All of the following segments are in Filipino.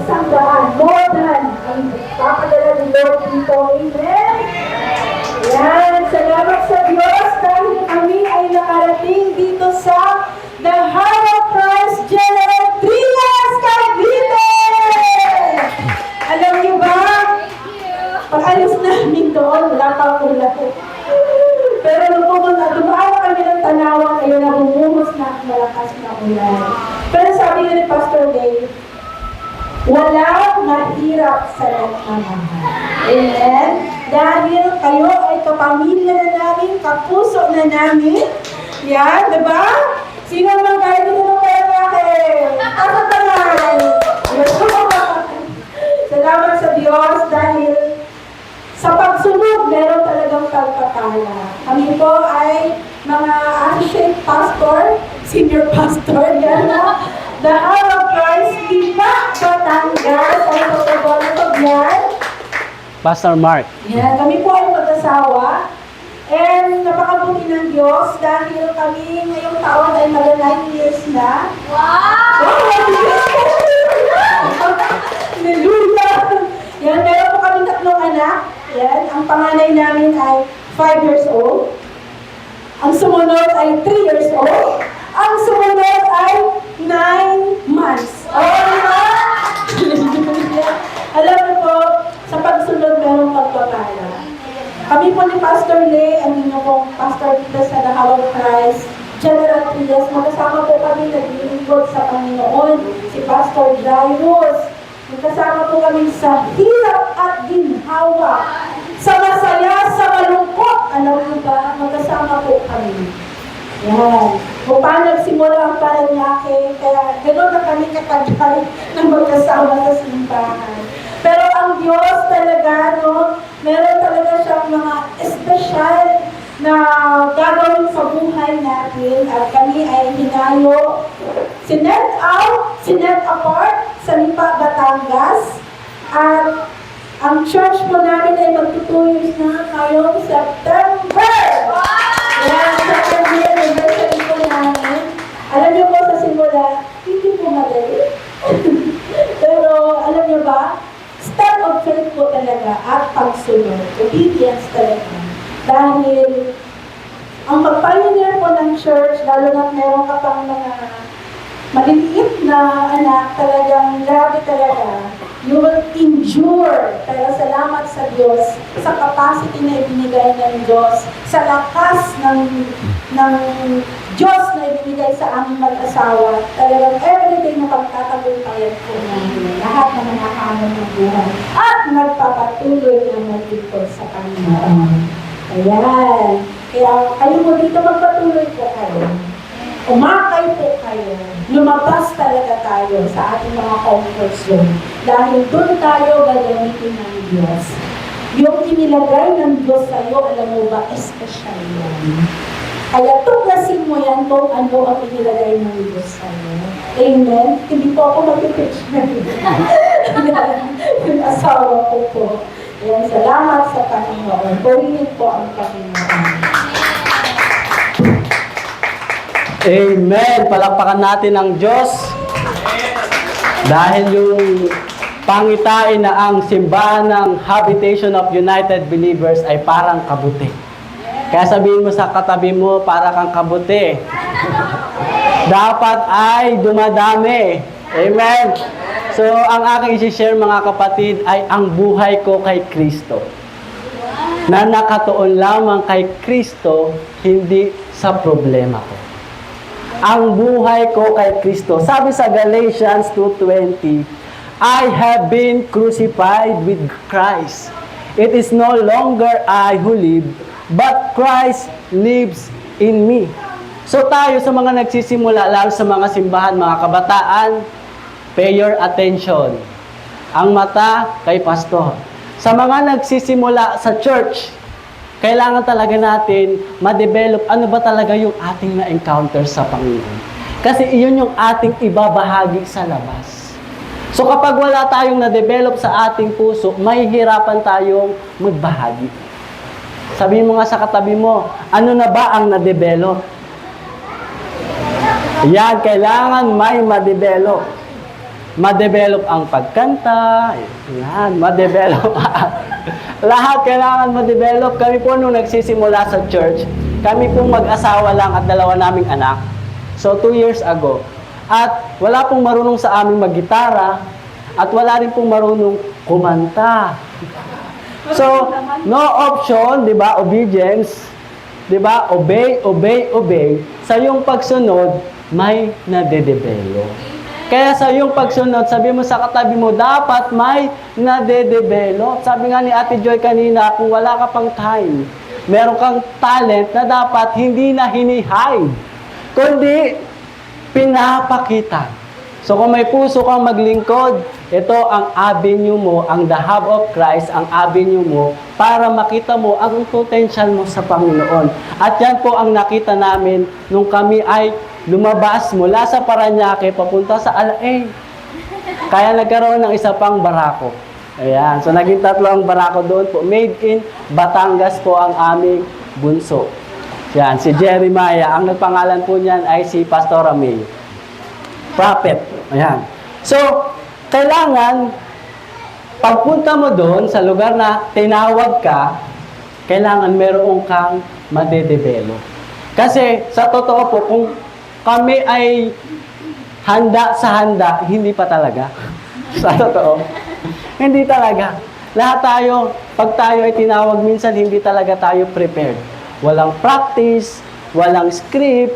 100, more than ang papadala ni Lord dito. Amen? Yan, salamat sa Diyos dahil kami ay nakarating dito sa The Heart of Christ General Trias, Cavite! Alam niyo ba, pag alis namin doon, wala pa akong lahat. Pero nung pumunta, dumaan kami ng Tanawan, ayun na bumuhos na malakas na ulan. Pero sabi ni Pastor Dave, walang mahirap sa nagmamahal. Amen? Dahil kayo ay kapamilya na namin, kapuso na namin. Yan, diba? Sino naman kaya dito ng lalaki? Asa tanay? Salamat sa Diyos dahil sa pagsunod, meron talagang pagpapala. Kami po ay mga associate pastor, senior pastor, yan no? The Heart of Christ, Lipa, Batangas, ang pagkabola ko yan. Pastor Mark. Yan, kami po ay mag-asawa. And napakabuti ng Diyos dahil kami ngayong taon ay mag-9 years na. Wow! Hallelujah! Yan, meron po kami 3 anak. Yan, ang panganay namin ay 5 years old. Ang sumunod ay 3 years old. Ang sumunod ay 9 months. Alam mo po, sa pagsunod merong pagpapala. Kami po ni Pastor Lee, ang inyo pong pastor dito sa The Heart of Christ, General Trias, magkasama po kami naglilingkod sa Panginoon, si Pastor Jairus. Magkasama po kami sa hirap at ginhawa, sa masaya, sa malungkot. Alam mo ba, magkasama po kami. Yan. Kung paano nagsimula ang Paranaque, kaya gano'n na kami katagal na magkasama sa simbahan. Pero ang Diyos talaga, no, meron talaga siyang mga espesyal na gagawin sa buhay natin at kami ay hinayo, sinet out, sinet apart sa Lipa, Batangas. At ang church po namin ay magtutuyos na ngayong September. Yan, September, anniversary po namin. Alam niyo po sa simula, hindi po madali. Pero alam niyo ba, step of faith po talaga at pagsunod. Obedience talaga. Dahil ang pag-pioneer po ng church, lalo na meron ka pang mga maliliit na anak, talagang grabe talaga. You will endure. Pero salamat sa Diyos, sa capacity na ibinigay ng Diyos, sa lakas ng Diyos na ibinigay sa aming mag-asawa. Talagang everyday na pagtatagumpayan po namin lahat na nanakaman ng buhay at nagpapatuloy na maglingkod sa Panginoon. Ayan. Kaya kayo mo dito magpatuloy po kayo. Umakay po kayo. Lumabas talaga tayo sa ating mga comfort zone. Dahil doon tayo gagamitin ng Diyos. Yung inilagay ng Diyos sa iyo, alam mo ba, espesyal yan. Kaya tuklasin mo yan kung ano ang inilagay ng Diyos sa iyo. Amen? Hindi po ako mag-pitch na yung asawa ko po. Ayan, salamat sa Panginoon. Purihin po ang Panginoon. Amen. Palakpakan natin ang Diyos. Dahil yung pangitain na ang simbahan ng Habitation of United Believers ay parang kabuti. Kaya sabihin mo sa katabi mo, para kang kabuti. Dapat ay dumadami. Amen. So, ang aking isi-share mga kapatid ay ang buhay ko kay Kristo. Na nakatuon lamang kay Kristo, hindi sa problema ko. Ang buhay ko kay Kristo. Sabi sa Galatians 2:20, I have been crucified with Christ. It is no longer I who live, but Christ lives in me. So tayo sa mga nagsisimula, lalo sa mga simbahan, mga kabataan, pay your attention. Ang mata kay pastor. Sa mga nagsisimula sa church, kailangan talaga natin ma-develop ano ba talaga yung ating na-encounter sa Panginoon. Kasi iyon yung ating ibabahagi sa labas. So kapag wala tayong na-develop sa ating puso, mahihirapan tayong magbahagi. Sabihin mo nga sa katabi mo, ano na ba ang na-develop? Yan, kailangan may ma-develop. ma-develop ang pagkanta, yan, ma-develop. Lahat kailangan ma-develop. Kami po nung nagsisimula sa church, kami pong mag-asawa lang at dalawa naming anak. So, 2 years ago. At wala pong marunong sa aming mag-gitara at wala rin pong marunong kumanta. So, no option, di ba? Obedience. Di ba? Obey, obey, obey. Sa iyong pagsunod, may nade-develop. Kaya sa iyong pagsunod, sabi mo sa katabi mo, dapat may nade-develop. Sabi nga ni Ate Joy kanina, kung wala ka pang time, meron kang talent na dapat hindi na hinihide, kundi pinapakita. So kung may puso kang maglingkod, ito ang avenue mo, ang the hub of Christ, ang avenue mo para makita mo ang potential mo sa Panginoon. At yan po ang nakita namin nung kami ay lumabas mula sa Parañaque papunta sa Alae. Kaya nagkaroon ng isa pang barako. Ayan. So naging 3 ang barako doon po. Made in Batangas po ang aming bunso. Yan, si Jeremiah. Ang nagpangalan po niyan ay si Pastor May. Prophet. Ayan. So, kailangan, pagpunta mo doon sa lugar na tinawag ka, kailangan meron kang madedevelop. Kasi, sa totoo po, kung kami ay handa sa handa, hindi pa talaga. Sa totoo. Hindi talaga. Lahat tayo, pag tayo ay tinawag, minsan hindi talaga tayo prepared. Walang practice, walang script,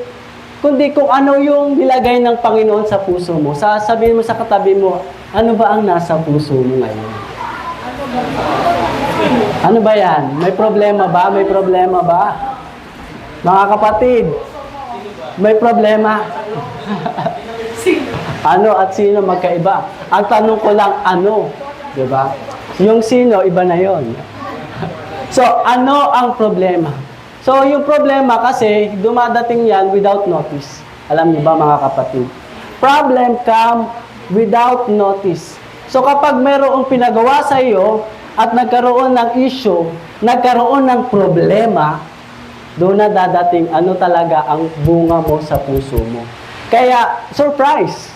kundi kung ano yung nilagay ng Panginoon sa puso mo. Sasabihin mo sa katabi mo, ano ba ang nasa puso mo ngayon? Ano ba yan? May problema ba? May problema ba? Mga kapatid, may problema. Ano at sino magkaiba? Ang tanong ko lang, ano? Diba? Yung sino, iba na yon. So, ano ang problema? So, yung problema kasi, dumadating yan without notice. Alam niyo ba mga kapatid? Problem come without notice. So, kapag mayroong pinagawa sa iyo at nagkaroon ng issue, nagkaroon ng problema, doon na dadating ano talaga ang bunga mo sa puso mo. Kaya, surprise!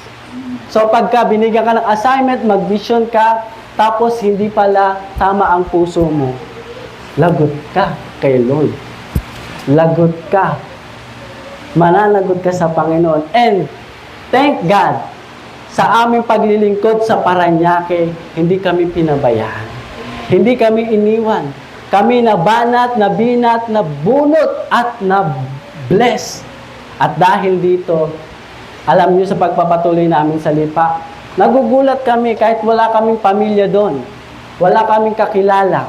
So, pagka binigyan ka ng assignment, mag-vision ka, tapos hindi pala tama ang puso mo, lagot ka kay Lord. Lagot ka. Mananagot ka sa Panginoon. And thank God, sa aming paglilingkod sa Parañaque, hindi kami pinabayaan. Hindi kami iniwan. Kami nabanat, nabinat, nabunot, at na-bless. At dahil dito, alam niyo sa pagpapatuloy namin sa Lipa, nagugulat kami kahit wala kaming pamilya doon. Wala kaming kakilala.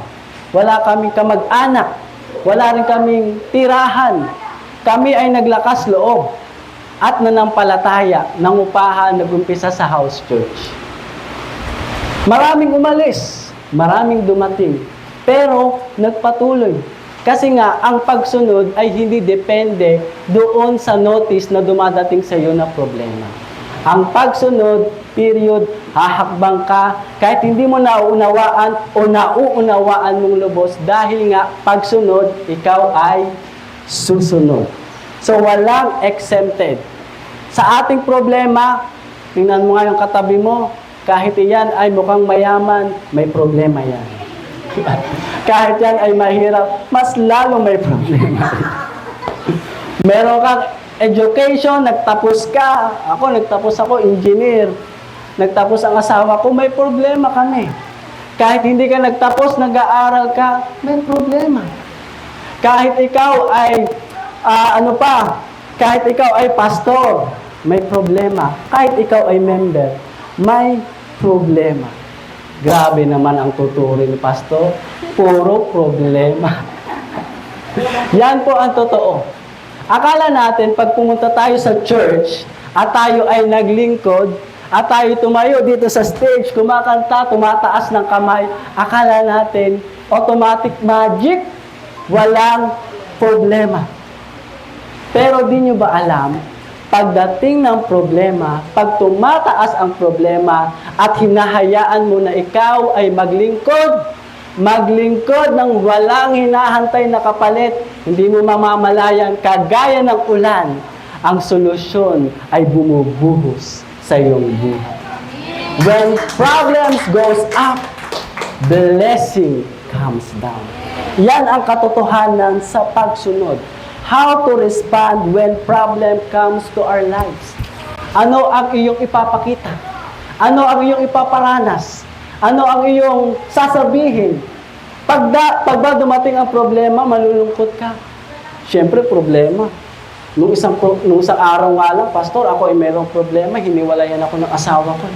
Wala kaming kamag-anak. Wala rin kaming tirahan. Kami ay naglakas loob at nanampalataya, nangupahan, nagumpisa sa house church. Maraming umalis, maraming dumating, pero nagpatuloy. Kasi nga, ang pagsunod ay hindi depende doon sa notice na dumadating sa iyo na problema. Ang pagsunod, period, hahakbang ka, kahit hindi mo nauunawaan o nauunawaan mong lubos, dahil nga pagsunod, ikaw ay susunod. So, walang exempted. Sa ating problema, tingnan mo nga yung katabi mo, kahit iyan ay mukhang mayaman, may problema yan. Kahit yan ay mahirap, mas lalo may problema. Meron kang education, nagtapos ka. Nagtapos ako, engineer. Nagtapos ang asawa ko, may problema kami. Kahit hindi ka nagtapos, nag-aaral ka, may problema. Kahit ikaw ay, kahit ikaw ay pastor, may problema. Kahit ikaw ay member, may problema. Grabe naman ang tuturing ni pastor, puro problema. Yan po ang totoo. Akala natin, pag pumunta tayo sa church, at tayo ay naglingkod, at tayo tumayo dito sa stage, kumakanta, tumataas ng kamay, akala natin, automatic magic, walang problema. Pero di nyo ba alam, pagdating ng problema, pag tumataas ang problema, at hinahayaan mo na ikaw ay maglingkod ng walang hinahantay na kapalit, hindi mo mamamalayan, kagaya ng ulan, ang solusyon ay bumubuhos sa iyong buhay. When problems goes up, blessing comes down. Yan ang katotohanan sa pagsunod. How to respond when problem comes to our lives. Ano ang iyong ipapakita? Ano ang iyong ipaparanas? Ano ang iyong sasabihin? Pag ba dumating ang problema, malulungkot ka. Siyempre, problema. Nung isang araw nga lang, Pastor, ako ay mayroong problema, hiniwalayan ako ng asawa ko.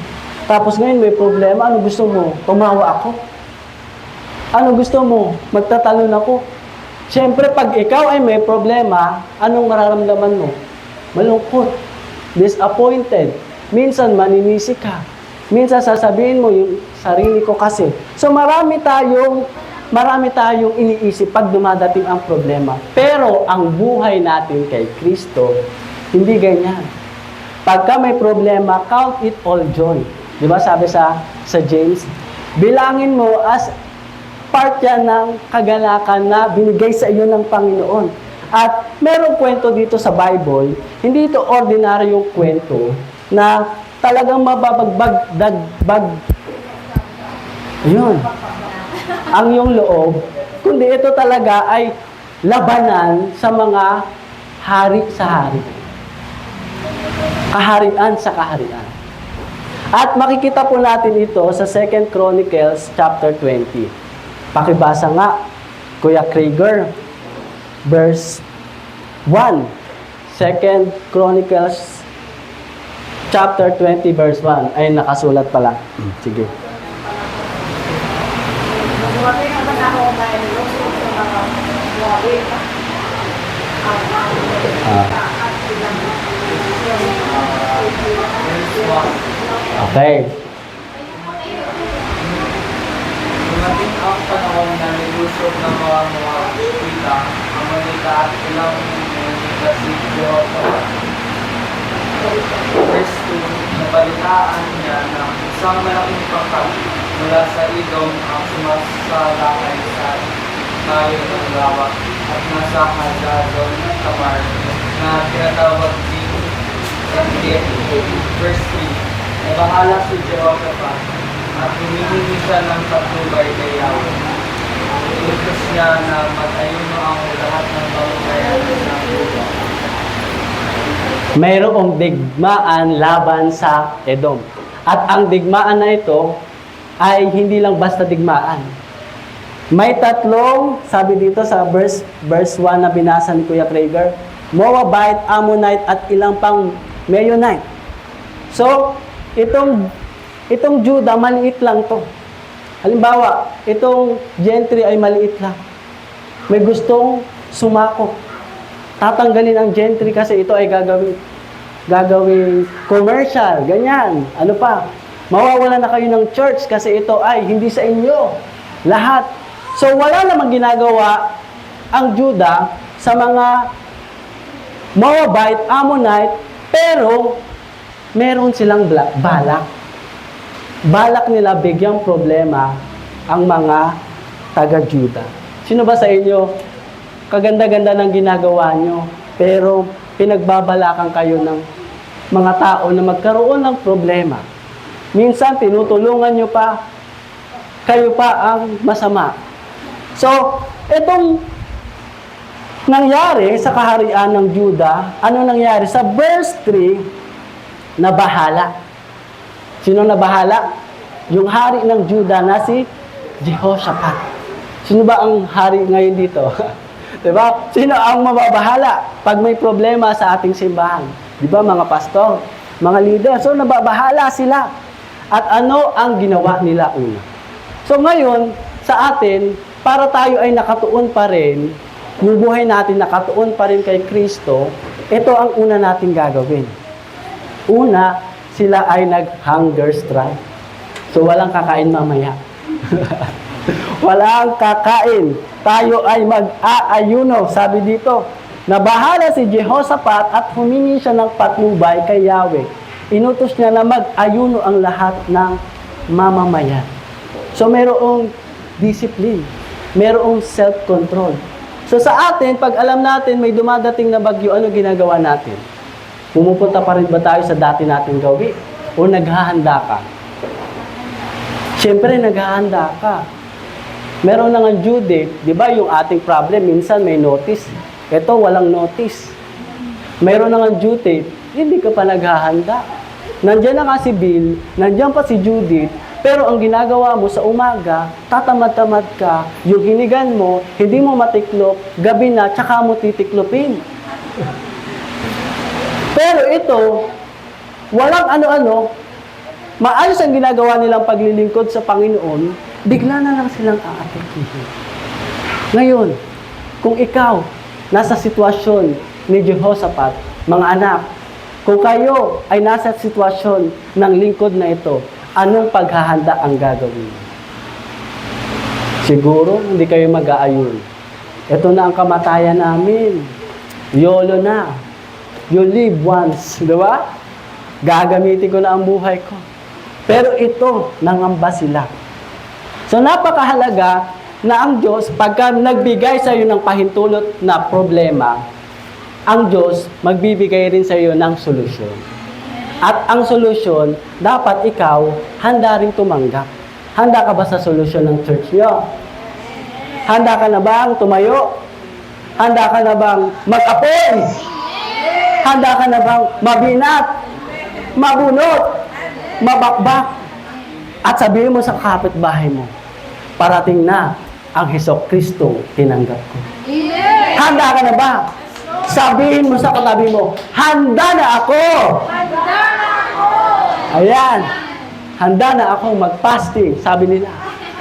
Tapos ngayon may problema, ano gusto mo? Tumawa ako? Ano gusto mo? Magtatalon ako? Siyempre, pag ikaw ay may problema, anong mararamdaman mo? Malungkot, disappointed, minsan maninisi ka, minsan sasabihin mo yung sarili ko kasi. So marami tayong iniisip pag dumadating ang problema. Pero ang buhay natin kay Kristo, hindi ganyan. Pagka may problema, count it all joy. Di ba sabi sa James, bilangin mo as part yan ng kagalakan na binigay sa iyo ng Panginoon. At merong kwento dito sa Bible, hindi ito ordinaryong kwento na talagang mababagbag yun ang iyong loob, kundi ito talaga ay labanan sa mga hari sa hari. Kaharian sa kaharian. At makikita po natin ito sa 2 Chronicles chapter 20. Pakibasa nga, Kuya Krieger, verse 1. 2 Chronicles chapter 20 verse 1. Ay, nakasulat pala. Sige. Okay. Dumating ang panahon na nilusog ng mga wika, ang manika at ilang manika si Jehoshaphat. Verse 2, nabalitaan niya na isang malaking pangkat mula sa Edom ang sumasalakay sa tayo ng lawak at nasa Hazazon Tamar na tinatawag din Engedi. Verse 3, nabahala si Jehoshaphat at humihingi siya ng patnubay kay Yahweh. Inutos niya na mag-ayuno ang lahat ng babayan ng Juda. Mayroong digmaan laban sa Edom. At ang digmaan na ito ay hindi lang basta digmaan. May tatlong, sabi dito sa verse 1 na binasa ni Kuya Krieger, Moabite, Ammonite, at ilang pang Meunite. So, itong Juda, maliit lang to. Halimbawa, itong gentry ay maliit lang. May gustong sumako. Tatanggalin ang gentry kasi ito ay gagawin commercial, ganyan. Ano pa? Mawawala na kayo ng church kasi ito ay hindi sa inyo. Lahat. So, wala namang ginagawa ang Juda sa mga Moabite, Ammonite, pero meron silang balak. Balak nila bigyang problema ang mga taga-Juda. Sino ba sa inyo, kaganda-ganda ng ginagawa nyo, pero pinagbabalakan kayo ng mga tao na magkaroon ng problema. Minsan, tinutulungan nyo pa, kayo pa ang masama. So, itong nangyari sa kaharian ng Juda, ano nangyari? Sa verse 3, nabahala. Sino nabahala? Yung hari ng Juda na si Jehoshaphat. Sino ba ang hari ngayon dito? Diba? Sino ang mababahala pag may problema sa ating simbahan? Diba mga pastor, mga leader? So nababahala sila. At ano ang ginawa nila una? So ngayon, sa atin, para tayo ay nakatuon pa rin, yung buhay natin nakatuon pa rin kay Kristo, ito ang una nating gagawin. Una, sila ay nag-hunger strike. So walang kakain mamaya. Walang kakain. Tayo ay mag-aayuno. Sabi dito, nabahala si Jehoshaphat at humingi siya ng patnubay kay Yahweh. Inutos niya na mag-ayuno ang lahat ng mamamayan. So mayroong discipline. Mayroong self-control. So sa atin, pag alam natin may dumadating na bagyo, ano ginagawa natin? Pumupunta pa rin ba tayo sa dati nating gawin? O naghahanda ka? Siyempre, naghahanda ka. Meron na nga due date, di ba yung ating problem, minsan may notice. Ito, walang notice. Meron na nga due date, hindi ka pa naghahanda. Nandiyan na nga si Bill, nandiyan pa si Judith, pero ang ginagawa mo sa umaga, tatamad-tamad ka, yung hinigan mo, hindi mo matiklop, gabi na, tsaka mo titiklopin. Pero ito, walang ano-ano, maayos ang ginagawa nilang paglilingkod sa Panginoon, bigla na lang silang aatekihin. Ngayon, kung ikaw, nasa sitwasyon ni Jehoshaphat, mga anak, kung kayo ay nasa sitwasyon ng lingkod na ito, anong paghahanda ang gagawin? Siguro, hindi kayo mag-aayon. Ito na ang kamatayan namin. YOLO na. You live once. Di ba? Gagamitin ko na ang buhay ko. Pero ito, nangamba sila. So, napakahalaga na ang Diyos, pagka nagbigay sa iyo ng pahintulot na problema, ang Diyos magbibigay rin sa iyo ng solusyon. At ang solusyon, dapat ikaw handa rin tumanggap. Handa ka ba sa solusyon ng church niyo? Handa ka na bang tumayo? Handa ka na bang mag-apon? Handa ka na bang mabinat? Mabunot? Mabakbak? At sabihin mo sa kapitbahay mo, parating na ang Hesukristo tinanggap ko. Handa ka na ba? Sabihin mo sa katabi mo, handa na ako! Handa na ako! Ayan. Handa na ako mag-fasting. Sabi nila.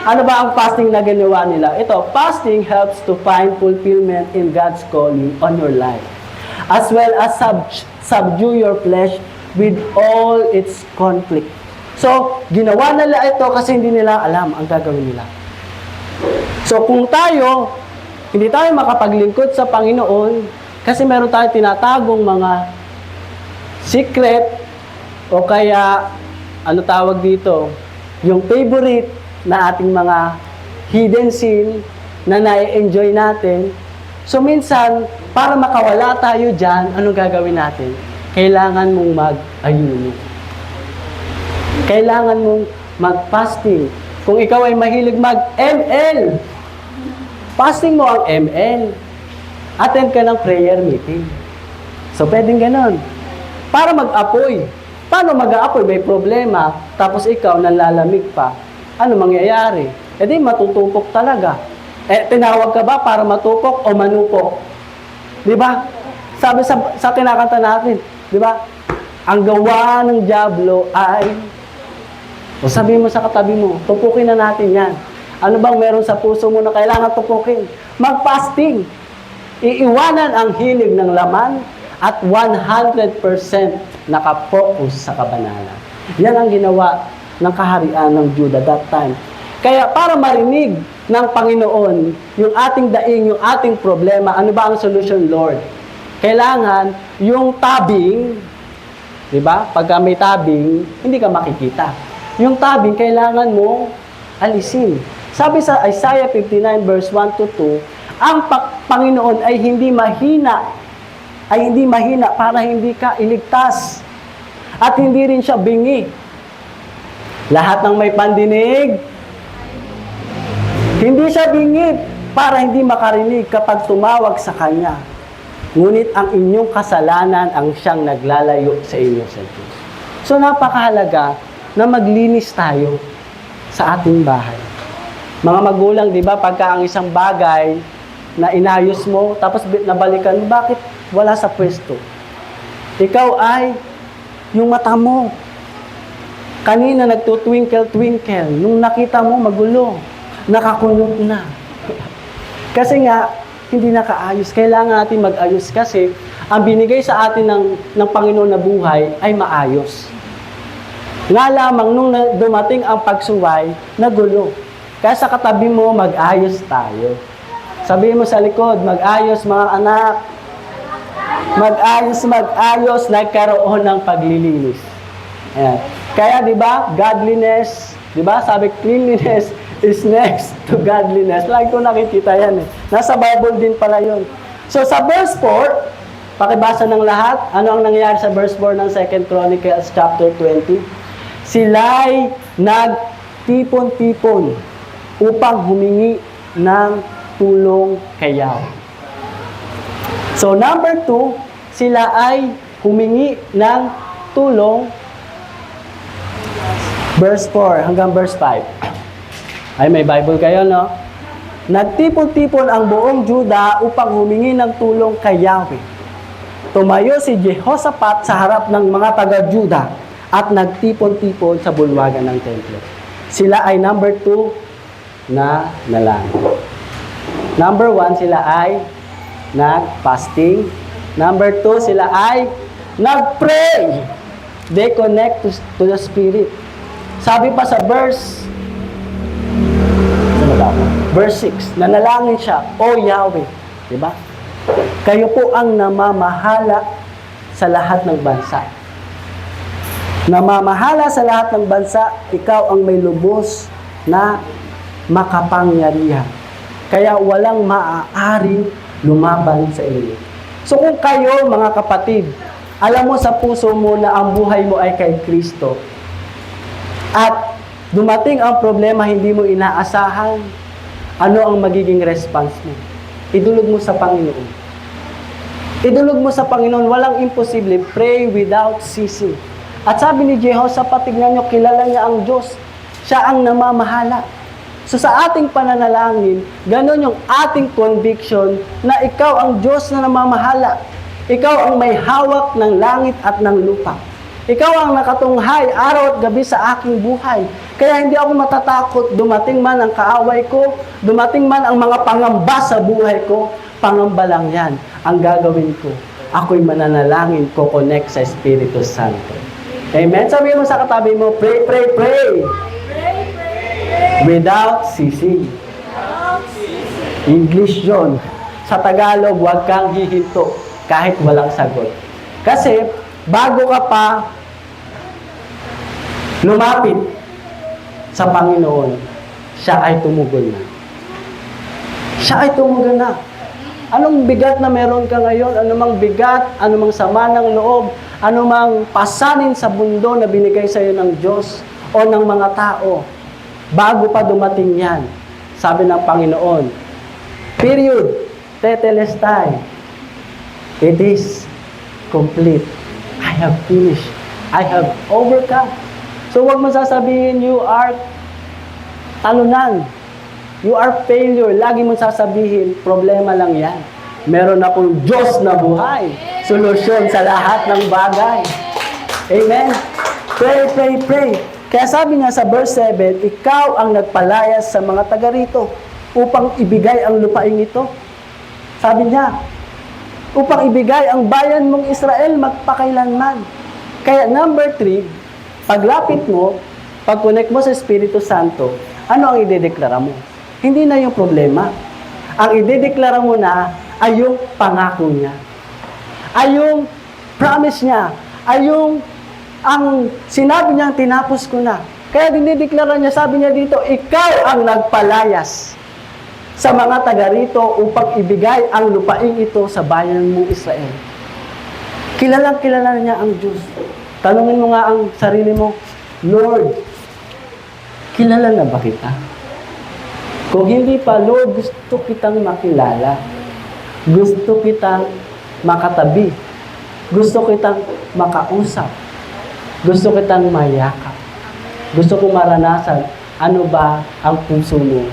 Ano ba ang fasting na ginawa nila? Ito, fasting helps to find fulfillment in God's calling on your life. As well as subdue your flesh with all its conflict. So, ginawa nila ito kasi hindi nila alam ang gagawin nila. So, kung tayo, hindi tayo makapaglingkod sa Panginoon, kasi meron tayong tinatagong mga secret, o kaya, ano tawag dito, yung favorite na ating mga hidden sin na na-enjoy natin. So, minsan, para makawala tayo dyan, ano gagawin natin? Kailangan mong mag-ayuno. Kailangan mong mag-fasting. Kung ikaw ay mahilig mag-ML, fasting mo ang ML. Attend ka ng prayer meeting. So, pwedeng ganon. Para mag-apoy. Paano mag-aapoy? May problema, tapos ikaw nanlalamig pa. Ano mangyayari? E di, matutupok talaga. Eh, tinawag ka ba para matupok o manupok? Di ba? Sabi sa kinakanta natin, di ba? Ang gawa ng dyablo ay... O sabi mo sa katabi mo, tupukin na natin yan. Ano bang meron sa puso mo na kailangan tupukin? Mag-fasting. Iiwanan ang hilig ng laman at 100% nakafocus sa kabanalan. Yan ang ginawa ng kaharian ng Judah that time. Kaya para marinig ng Panginoon yung ating daing, yung ating problema, ano ba ang solution, Lord? Kailangan yung tabing, di ba? Pagka may tabing, hindi ka makikita. Yung tabing, kailangan mo alisin. Sabi sa Isaiah 59 verse 1 to 2, ang Panginoon ay hindi mahina para hindi ka iligtas. At hindi rin siya bingi. Lahat ng may pandinig, hindi siya bingi para hindi makarinig kapag tumawag sa Kanya. Ngunit ang inyong kasalanan ang siyang naglalayo sa inyo sa Diyos. So napakahalaga na maglinis tayo sa ating bahay. Mga magulang, di ba, pagka ang isang bagay na inayos mo, tapos nabalikan mo, bakit wala sa pwesto? Ikaw ay, yung mata mo, kanina nagtutwinkle-twinkle, nung nakita mo magulo, nakakunot na. Kasi nga, hindi nakaayos. Kailangan natin mag-ayos kasi ang binigay sa atin ng Panginoon na buhay ay maayos. Nga lamang nung dumating ang pagsuway, nagulo. Kaya sa katabi mo, mag-ayos tayo. Sabihin mo sa likod, mag-ayos mga anak. Mag-ayos, nagkaroon ng paglilinis. Ayan. Kaya di ba, godliness, di ba, sabi cleanliness is next to godliness. Lagi ko nakikita yan eh. Nasa Bible din pala yun. So sa verse 4, pakibasa ng lahat, ano ang nangyayari sa verse 4 ng 2 Chronicles chapter 20? Sila'y nagtipon-tipon upang humingi ng tulong kay Yahweh. So number 2, sila ay humingi ng tulong. Verse 4 hanggang verse 5. Ay, may Bible kayo, no? Nagtipon-tipon ang buong Juda upang humingi ng tulong kay Yahweh. Tumayo si Jehoshaphat sa harap ng mga taga-Juda at nagtipon-tipon sa bulwagan ng templo. Sila ay number 2 na nalangin. Number 1, sila ay nag-fasting. Number 2, sila ay nag-pray. They connect to the Spirit. Sabi pa sa verse 6, nanalangin siya, O Yahweh, di ba? Kayo po ang namamahala sa lahat ng bansa. Namamahala sa lahat ng bansa, ikaw ang may lubos na makapangyarihan. Kaya walang maaaring lumaban sa inyo. So kung kayo, mga kapatid, alam mo sa puso mo na ang buhay mo ay kay Kristo, at dumating ang problema hindi mo inaasahan, ano ang magiging response mo? Idulog mo sa Panginoon. Idulog mo sa Panginoon, walang imposible. Pray without ceasing. At sabi ni Jehoshaphat, tignan nyo, kilala niya ang Diyos. Siya ang namamahala. So sa ating pananalangin, ganun yung ating conviction na ikaw ang Diyos na namamahala. Ikaw ang may hawak ng langit at ng lupa. Ikaw ang nakatunghay araw at gabi sa aking buhay. Kaya hindi ako matatakot, dumating man ang kaaway ko, dumating man ang mga pangamba sa buhay ko, pangamba lang yan. Ang gagawin ko, ako'y mananalangin, ko-connect sa Espiritu Santo. Amen? Sabihin mo sa katabi mo, pray, pray, pray. Without ceasing. English yun. Sa Tagalog, huwag kang hihinto kahit walang sagot. Kasi, bago ka pa lumapit sa Panginoon, siya ay tumugon na. Siya ay tumugon na. Anong bigat na meron ka ngayon? Anumang bigat, anumang sama ng loob, anumang pasanin sa mundo na binigay sa iyo ng Diyos o ng mga tao, bago pa dumating yan, sabi ng Panginoon, period, tetelestai, it is complete. I have finished. I have overcome. So huwag mo sasabihin, you are talunan. You are failure. Lagi mo sasabihin, problema lang yan. Meron akong Diyos na buhay. Solusyon sa lahat ng bagay. Amen? Pray, pray, pray. Kaya sabi nga sa verse 7, ikaw ang nagpalayas sa mga taga rito upang ibigay ang lupaing ito. Sabi niya, upang ibigay ang bayan mong Israel magpakailanman. Kaya number 3, paglapit mo, pag-connect mo sa Espiritu Santo, ano ang idedeklara mo? Hindi na yung problema. Ang idedeklara mo na ay yung pangako niya. Ay yung promise niya. Ay yung ang sinabi niya, tinapos ko na. Kaya dinideklara niya, sabi niya dito, ikaw ang nagpalayas sa mga taga rito upang ibigay ang lupain ito sa bayan mong Israel. Kilalang kilala niya ang Diyos. Tanungin mo nga ang sarili mo, Lord, kilala na ba kita? Kung hindi pa, Lord, gusto kitang makilala. Gusto kitang makatabi. Gusto kitang makausap. Gusto kitang mayakap. Gusto kong maranasan ano ba ang puso mo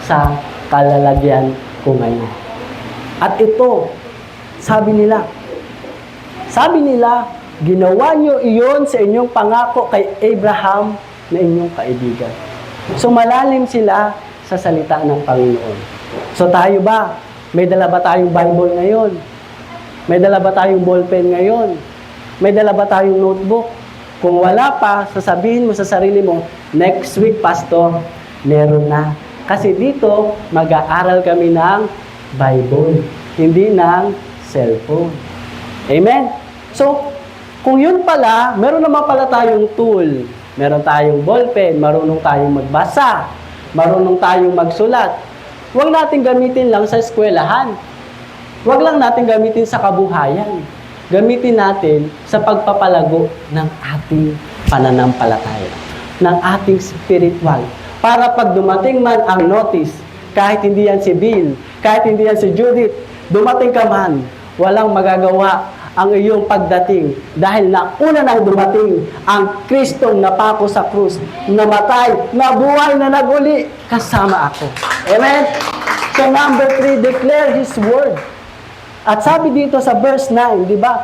sa kalalagyan ko ngayon. At ito, sabi nila, ginawa niyo iyon sa inyong pangako kay Abraham na inyong kaibigan. So malalim sila sa salita ng Panginoon. So tayo ba? May dala ba tayong Bible ngayon? May dala ba tayong ballpen ngayon? May dala ba tayong notebook? Kung wala pa, sasabihin mo sa sarili mo, next week, Pastor, meron na. Kasi dito, mag-aaral kami ng Bible, hindi ng cellphone. Amen? So, kung yun pala, meron naman pala tayong tool. Meron tayong ballpen, marunong tayong magbasa, marunong tayong magsulat. Huwag natin gamitin lang sa eskwelahan. Huwag lang natin gamitin sa kabuhayan. Gamitin natin sa pagpapalago ng ating pananampalataya. ng ating spiritual. Para pag dumating man ang notice, kahit hindi yan si Bill, kahit hindi yan si Judith, dumating ka man, walang magagawa ang iyong pagdating dahil nauna nang dumating ang Kristong napako sa krus, namatay, nabuhay, na naguli, kasama ako. Amen? So number 3, declare His word. At sabi dito sa verse 9, di ba?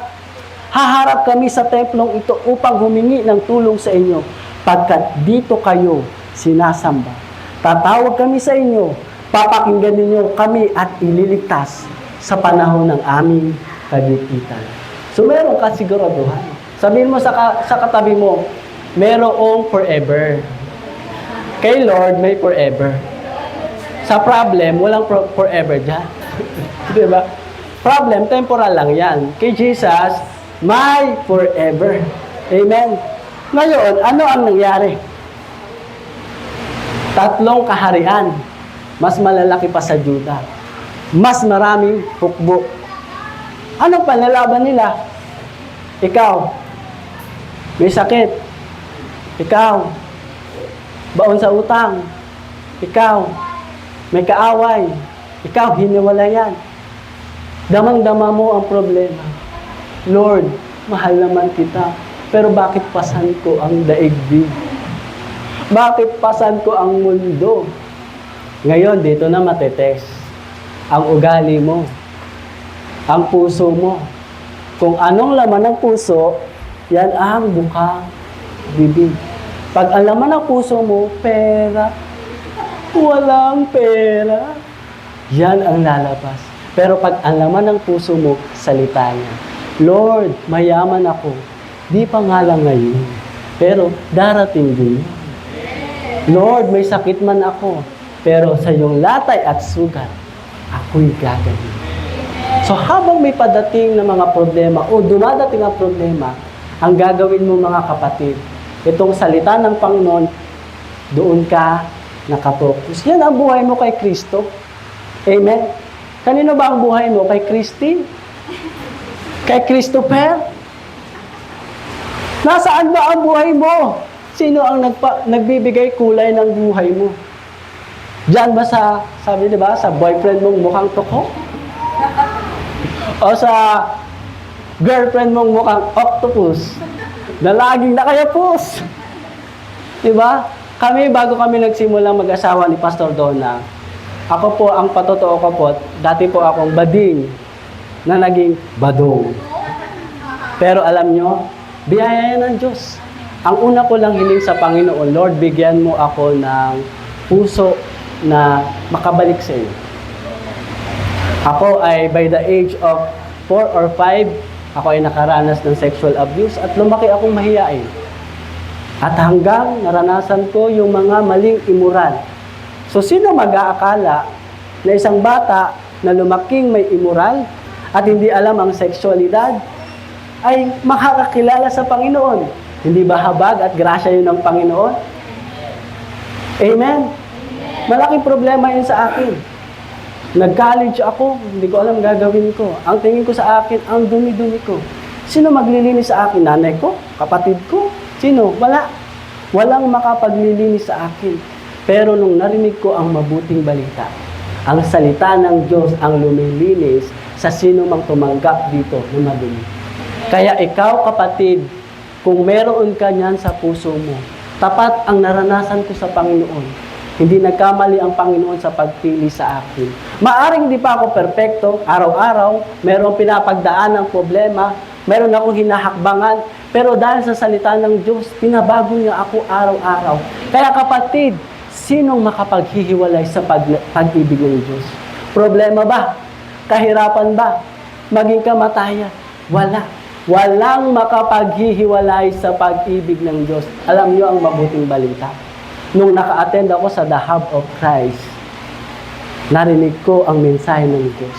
Haharap kami sa templong ito upang humingi ng tulong sa inyo, pagkat dito kayo sinasamba. Tatawag kami sa inyo, papakinggan ninyo kami at ililigtas sa panahon ng aming kagipitan. So meron ka siguraduhan. Sabihin mo sa katabi mo, merong forever. Kay Lord, may forever. Sa problem, walang forever dyan. Diba? Problem, temporal lang yan. Kay Jesus, may forever. Amen. Ngayon, ano ang nangyari? 3 kaharian. Mas malalaki pa sa Juda. Mas maraming hukbo. Anong panlalaban nila? Ikaw, may sakit. Ikaw, baon sa utang. Ikaw, may kaaway. Ikaw, hiniwalayan. Damang-dama mo ang problema. Lord, mahal naman kita. Pero bakit pasan ko ang daigdig? Bakit pasan ko ang mundo? Ngayon, dito na matetest ang ugali mo, ang puso mo. Kung anong laman ng puso, yan ang buka, bibig. Pag ang laman ng puso mo, pera, walang pera, yan ang lalabas. Pero pag ang laman ng puso mo, salita niya. Lord, mayaman ako. Di pa nga lang ngayon. Pero darating din. Lord, may sakit man ako. Pero sa iyong latay at sugat, ako'y gagaling. So habang may padating na mga problema o dumadating ang problema, ang gagawin mo mga kapatid, itong salita ng Panginoon, doon ka nakafocus. Yan ang buhay mo kay Kristo. Amen? Kanino ba ang buhay mo? Kay Christy? Kay Christopher? Nasaan ba ang buhay mo? Sino ang nagbibigay kulay ng buhay mo? Diyan ba sa, sabi diba, sa boyfriend mong mukhang toko? O sa girlfriend mong mukhang octopus? Na laging nakayapos? Diba? Kami, bago kami nagsimulang mag-asawa ni Pastor Donna, ako po, ang patotoo ko po, dati po akong bading na naging badong. Pero alam nyo, biyaya ng Diyos. Ang una ko lang hiling sa Panginoon, Lord, bigyan mo ako ng puso na makabalik sa iyo. Ako ay by the age of 4 or 5, ako ay nakaranas ng sexual abuse at lumaki akong mahiyain. At hanggang naranasan ko yung mga maling immoral. So sino mag-aakala na isang bata na lumaking may immoral at hindi alam ang sexualidad ay makakakilala sa Panginoon? Hindi ba habag at grasya yun ng Panginoon? Amen? Malaking problema yun sa akin. Nag-college ako, hindi ko alam gagawin ko. Ang tingin ko sa akin, ang dumi-dumi ko. Sino maglilinis sa akin? Nanay ko? Kapatid ko? Sino? Wala. Walang makapaglilinis sa akin. Pero nung narinig ko ang mabuting balita, ang salita ng Diyos ang lumilinis sa sino mang tumanggap dito na madumi. Kaya ikaw, kapatid, kung meron ka niyan sa puso mo, tapat ang naranasan ko sa Panginoon. Hindi nagkamali ang Panginoon sa pagpili sa akin. Maaring di pa ako perpekto, araw-araw, merong pinapagdaan ng problema, meron akong hinahakbangan, pero dahil sa salita ng Diyos, pinabago niya ako araw-araw. Kaya kapatid, sinong makapaghihiwalay sa pag-ibig ng Diyos? Problema ba? Kahirapan ba? Maging kamatayan? Wala. Walang makapaghihiwalay sa pag-ibig ng Diyos. Alam niyo ang mabuting balita. Nung naka-attend ako sa The Hub of Christ, narinig ko ang mensahe ng Diyos.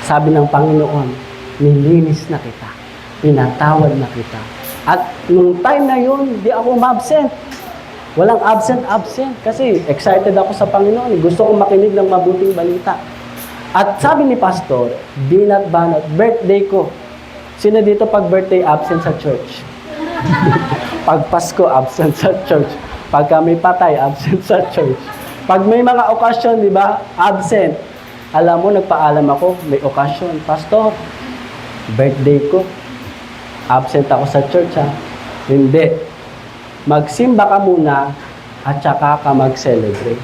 Sabi ng Panginoon, nilinis na kita. Pinatawad na kita. At nung time na yun, di ako ma-absent. Walang absent. Kasi excited ako sa Panginoon. Gusto kong makinig ng mabuting balita. At sabi ni Pastor, binat birthday ko. Sino dito pag birthday absent sa church? Pag Pasko, absent sa church. Pag kami patay, absent sa church. Pag may mga okasyon, di ba? Absent. Alam mo, nagpaalam ako, may okasyon. Pastor, birthday ko. Absent ako sa church, ha? Hindi. Magsimba ka muna at saka ka mag-celebrate.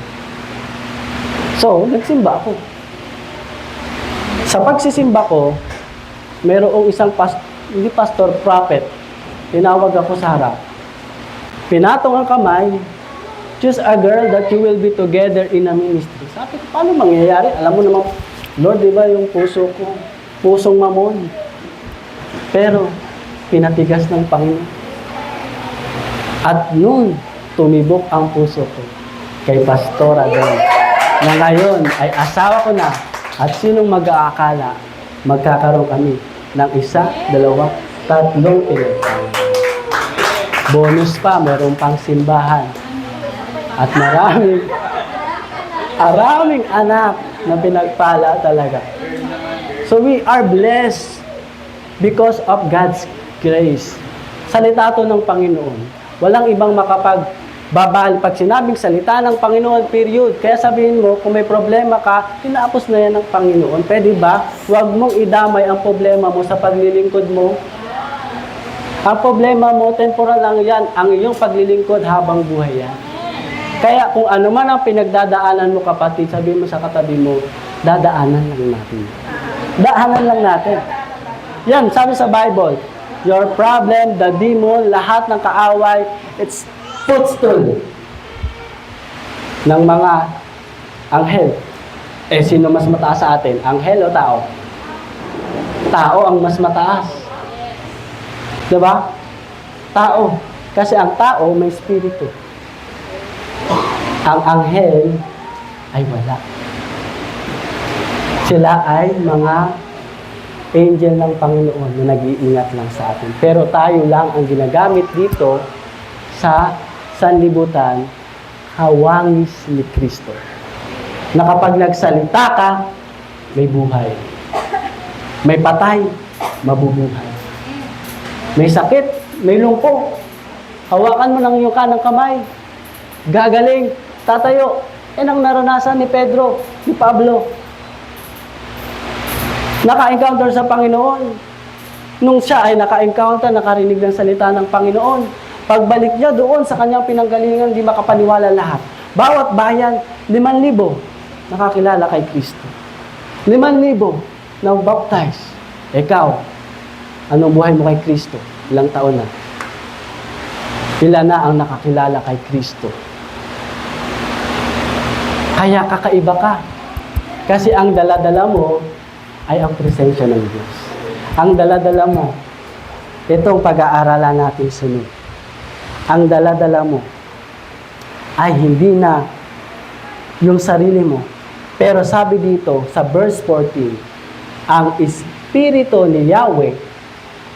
So, nagsimba ako. Sa pagsisimba ko, mayroong isang hindi pastor, prophet. Tinawag ako sa harap. Pinatong ang kamay, choose a girl that you will be together in a ministry. Sabi ko, paano mangyayari? Alam mo naman, Lord, di ba yung puso ko? Pusong mamon. Pero, pinatigas ng Panginoon. At noon, tumibok ang puso ko kay Pastora doon. Na ngayon ay asawa ko na at sinong mag-aakala magkakaroon kami ng 1, 2, 3 elephant. Bonus pa, meron pang simbahan. At maraming anak na pinagpala talaga. So we are blessed because of God's grace. Salita to ng Panginoon. Walang ibang makapagbabal. Pag sinabing salita ng Panginoon, period. Kaya sabihin mo, kung may problema ka, tinapos na yan ng Panginoon. Pwede ba? Huwag mong idamay ang problema mo sa paglilingkod mo. Ang problema mo, temporal lang yan. Ang iyong paglilingkod habang buhay yan. Kaya kung ano man ang pinagdadaanan mo, kapatid, sabihin mo sa katabi mo, dadaanan lang natin. Daanan lang natin. Yan, sabi sa Bible, your problem, the demon, lahat ng kaaway, it's footstool ng mga anghel. Eh, sino mas mataas sa atin? Anghel o tao? Tao ang mas mataas. Diba? Tao. Kasi ang tao may spirito. Ang anghel ay wala. Sila ay mga angel ng Panginoon na nag-iingat lang sa atin. Pero tayo lang ang ginagamit dito sa sanlibutan, hawangis ni Kristo. Na kapag nagsalita ka, may buhay. May patay, mabubuhay. May sakit, may lungkot. Hawakan mo ng iyong kanang kamay. Gagaling, tatayo. Yan ang naranasan ni Pedro, ni Pablo. Naka-encounter sa Panginoon. Nung siya ay naka-encounter, nakarinig ng salita ng Panginoon, pagbalik niya doon sa kanyang pinanggalingan, di makapaniwala lahat. Bawat bayan, 5,000 nakakilala kay Kristo. 5,000 na baptize. Ikaw, anong buhay mo kay Kristo? Ilang taon na? Ilan na ang nakakilala kay Kristo? Kaya kakaiba ka. Kasi ang dala-dala mo ay ang presensya ng Diyos. Ang dala-dala mo, itong pag-aaralan natin sunod. Ang dala-dala mo ay hindi na yung sarili mo. Pero sabi dito sa verse 14, ang Espiritu ni Yahweh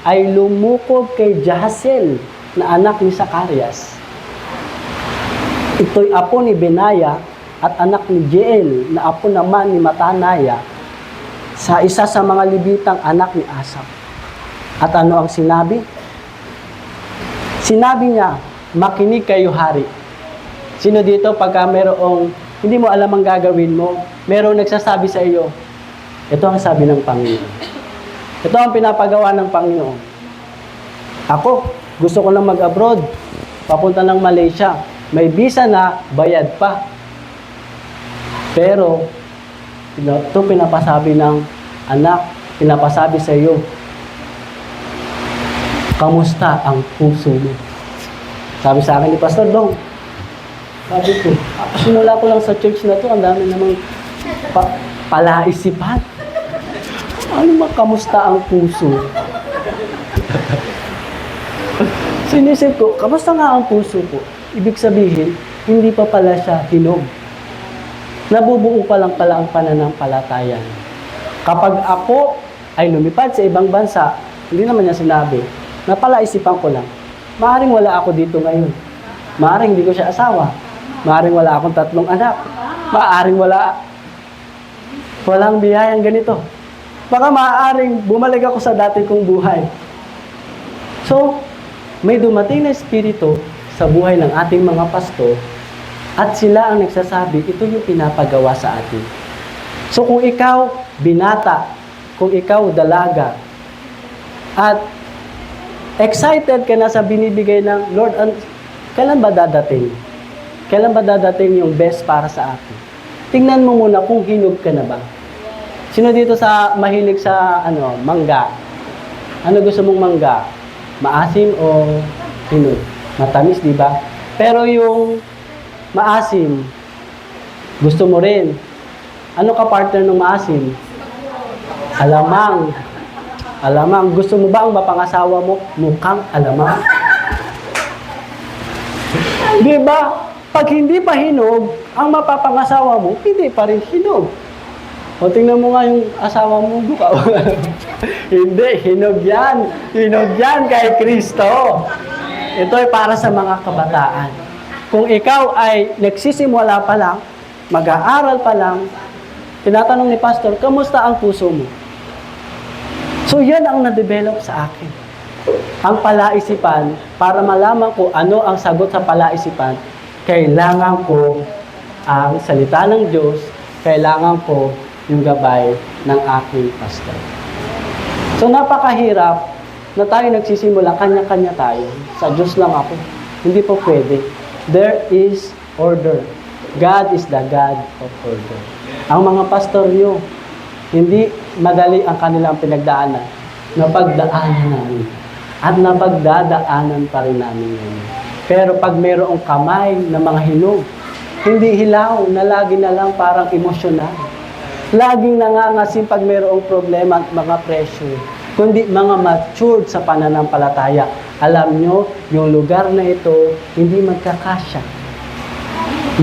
ay lumukob kay Jahaziel na anak ni Zacarias. Ito'y apo ni Benaya at anak ni Jeiel na apo naman ni Matanaya sa isa sa mga Levitang anak ni Asaph. At ano ang sinabi? Sinabi niya, makinig kayo hari. Sino dito pagka merong hindi mo alam ang gagawin mo, merong nagsasabi sa iyo, ito ang sabi ng Panginoon. Ito ang pinapagawa ng Panginoon. Ako, gusto ko lang mag-abroad, papunta ng Malaysia. May visa na, bayad pa. Pero, ito pinapasabi ng anak, pinapasabi sa iyo, kamusta ang puso mo? Sabi sa akin ni Pastor Dong, sabi ko, sinula ko lang sa church na to, ang dami namang palaisipan. Ano kamusta ang puso? Sinisip ko, kamusta nga ang puso ko? Ibig sabihin, hindi pa pala siya hinog. Nabubuo pa lang pala ang pananampalatayan. Kapag ako ay lumipad sa ibang bansa, hindi naman niya sinabi, napalaisipan ko lang, maaaring wala ako dito ngayon. Maaaring hindi ko siya asawa. Maaaring wala akong 3 anak. Maaaring walang biyayang ganito. Baka maaaring bumalik ako sa dati kong buhay. So, may dumating na espiritu sa buhay ng ating mga pastor at sila ang nagsasabi, ito yung pinapagawa sa atin. So kung ikaw binata, kung ikaw dalaga, at excited ka na sa binibigay ng Lord, kailan ba dadating? Kailan ba dadating yung best para sa akin? Tingnan mo muna kung hinog ka na ba. Sino dito sa mahilig sa mangga? Ano gusto mong mangga? Maasim o hinog? Matamis, di ba? Pero yung maasim, gusto mo rin. Ano ka partner ng maasim? Alamang. Alamang. Gusto mo ba ang mapangasawa mo mukhang alamang? Di ba? Pag hindi pa hinog, ang mapapangasawa mo, hindi pa rin hinog. O tingnan mo nga yung asawa mo, buka. Hindi, hinog yan. Hinog yan kay Kristo. Ito ay para sa mga kabataan. Kung ikaw ay nagsisimula pa lang, mag-aaral pa lang, tinatanong ni Pastor, kamusta ang puso mo? So yan ang na-develop sa akin. Ang palaisipan, para malaman ko ano ang sagot sa palaisipan, kailangan ko ang salita ng Diyos, kailangan ko yung gabay ng aking pastor. So napakahirap na tayo nagsisimula, kanya-kanya tayo. Sa Diyos lang ako. Hindi po pwede. There is order. God is the God of order. Ang mga pastor nyo, hindi madali ang kanilang pinagdaanan. Napagdaanan namin. At napagdadaanan pa rin namin yun. Pero pag mayroong kamay na mga hinog, hindi hilaw na lagi na lang parang emosyonal. Laging nangangasim pag mayroong problema at mga pressure. Kundi mga matured sa pananampalataya. Alam nyo, yung lugar na ito, hindi magkakasya.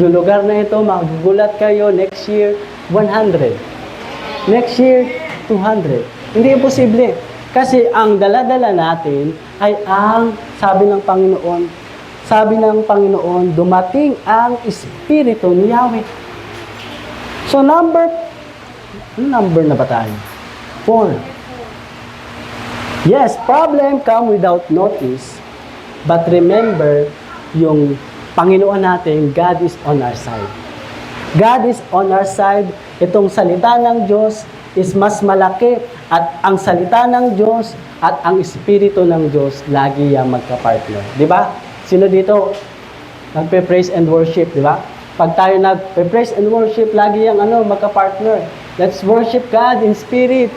Yung lugar na ito, magugulat kayo next year, 100. Next year, 200. Hindi imposible. Kasi ang dala-dala natin ay ang, sabi ng Panginoon, dumating ang Espiritu ni Yahweh. So number na ba tayo? 4. Yes, problem come without notice, but remember, yung Panginoon natin, God is on our side. God is on our side. Itong salita ng Diyos is mas malaki at ang salita ng Diyos at ang Espiritu ng Diyos lagi yung magka-partner. Di ba? Sino dito nagpe-praise and worship, di ba? Pag tayo nagpe-praise and worship, lagi yung magka-partner. Let's worship God in spirit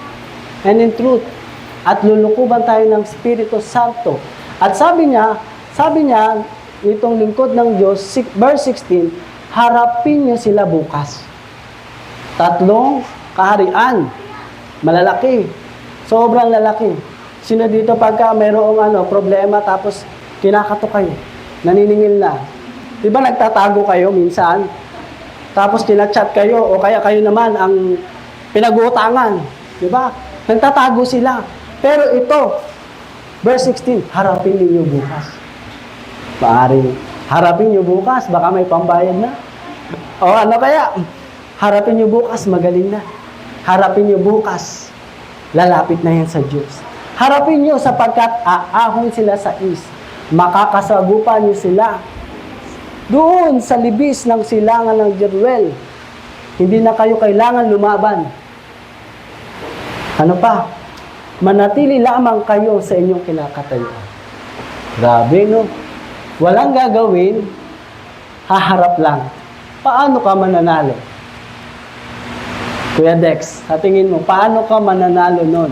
and in truth. At lulukuban tayo ng Espiritu Santo. At sabi niya, itong lingkod ng Diyos, verse 16, harapin niyo sila bukas. 3 kaharian, malalaki, sobrang lalaki. Sino dito pagka mayroong problema tapos kinakato kayo, naniningil na. Di ba nagtatago kayo minsan? Tapos kinachat kayo o kaya kayo naman ang pinag-uutangan. Di ba? Nagtatago sila. Pero ito, verse 16, harapin ninyo bukas. Maaring harapin nyo bukas, baka may pambayad na. O ano kaya? Harapin nyo bukas, magaling na. Harapin nyo bukas, lalapit na yan sa Diyos. Harapin nyo sapagkat aahon sila sa is. Makakasagupan nyo sila. Doon sa libis ng silangan ng Jeruel. Hindi na kayo kailangan lumaban. Ano pa? Manatili lamang kayo sa inyong kinakatayuan. Grabe, no? Walang gagawin, haharap lang. Paano ka mananalo? Kuya Dex, sa tingin mo, paano ka mananalo nun?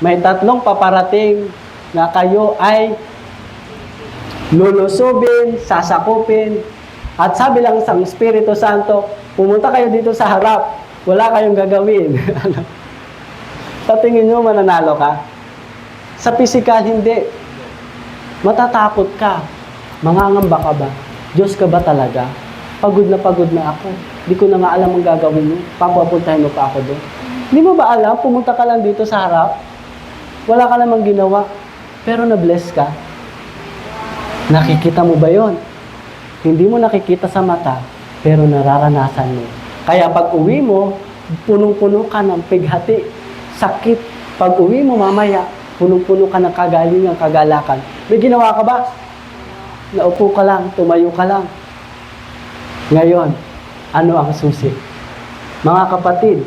May 3 paparating na kayo ay lulusubin, sasakupin, at sabi lang sa Espiritu Santo, pumunta kayo dito sa harap, wala kayong gagawin. Sa tingin nyo, mananalo ka? Sa physical, hindi. Matatakot ka. Mangangamba ka ba? Diyos ka ba talaga? Pagod na ako. Di ko na nga alam ang gagawin mo. Papapuntahin mo pa ako doon. Di mo ba alam? Pumunta ka lang dito sa harap. Wala ka namang ginawa. Pero na-bless ka. Nakikita mo ba yon? Hindi mo nakikita sa mata, pero nararanasan mo. Kaya pag uwi mo, punong-puno ka ng pighati. Sakit. Pag uwi mo mamaya, punong-puno ka ng kagalingan, kagalakan. May ginawa ka ba? Naupo ka lang, tumayo ka lang. Ngayon, ano ang susi? Mga kapatid,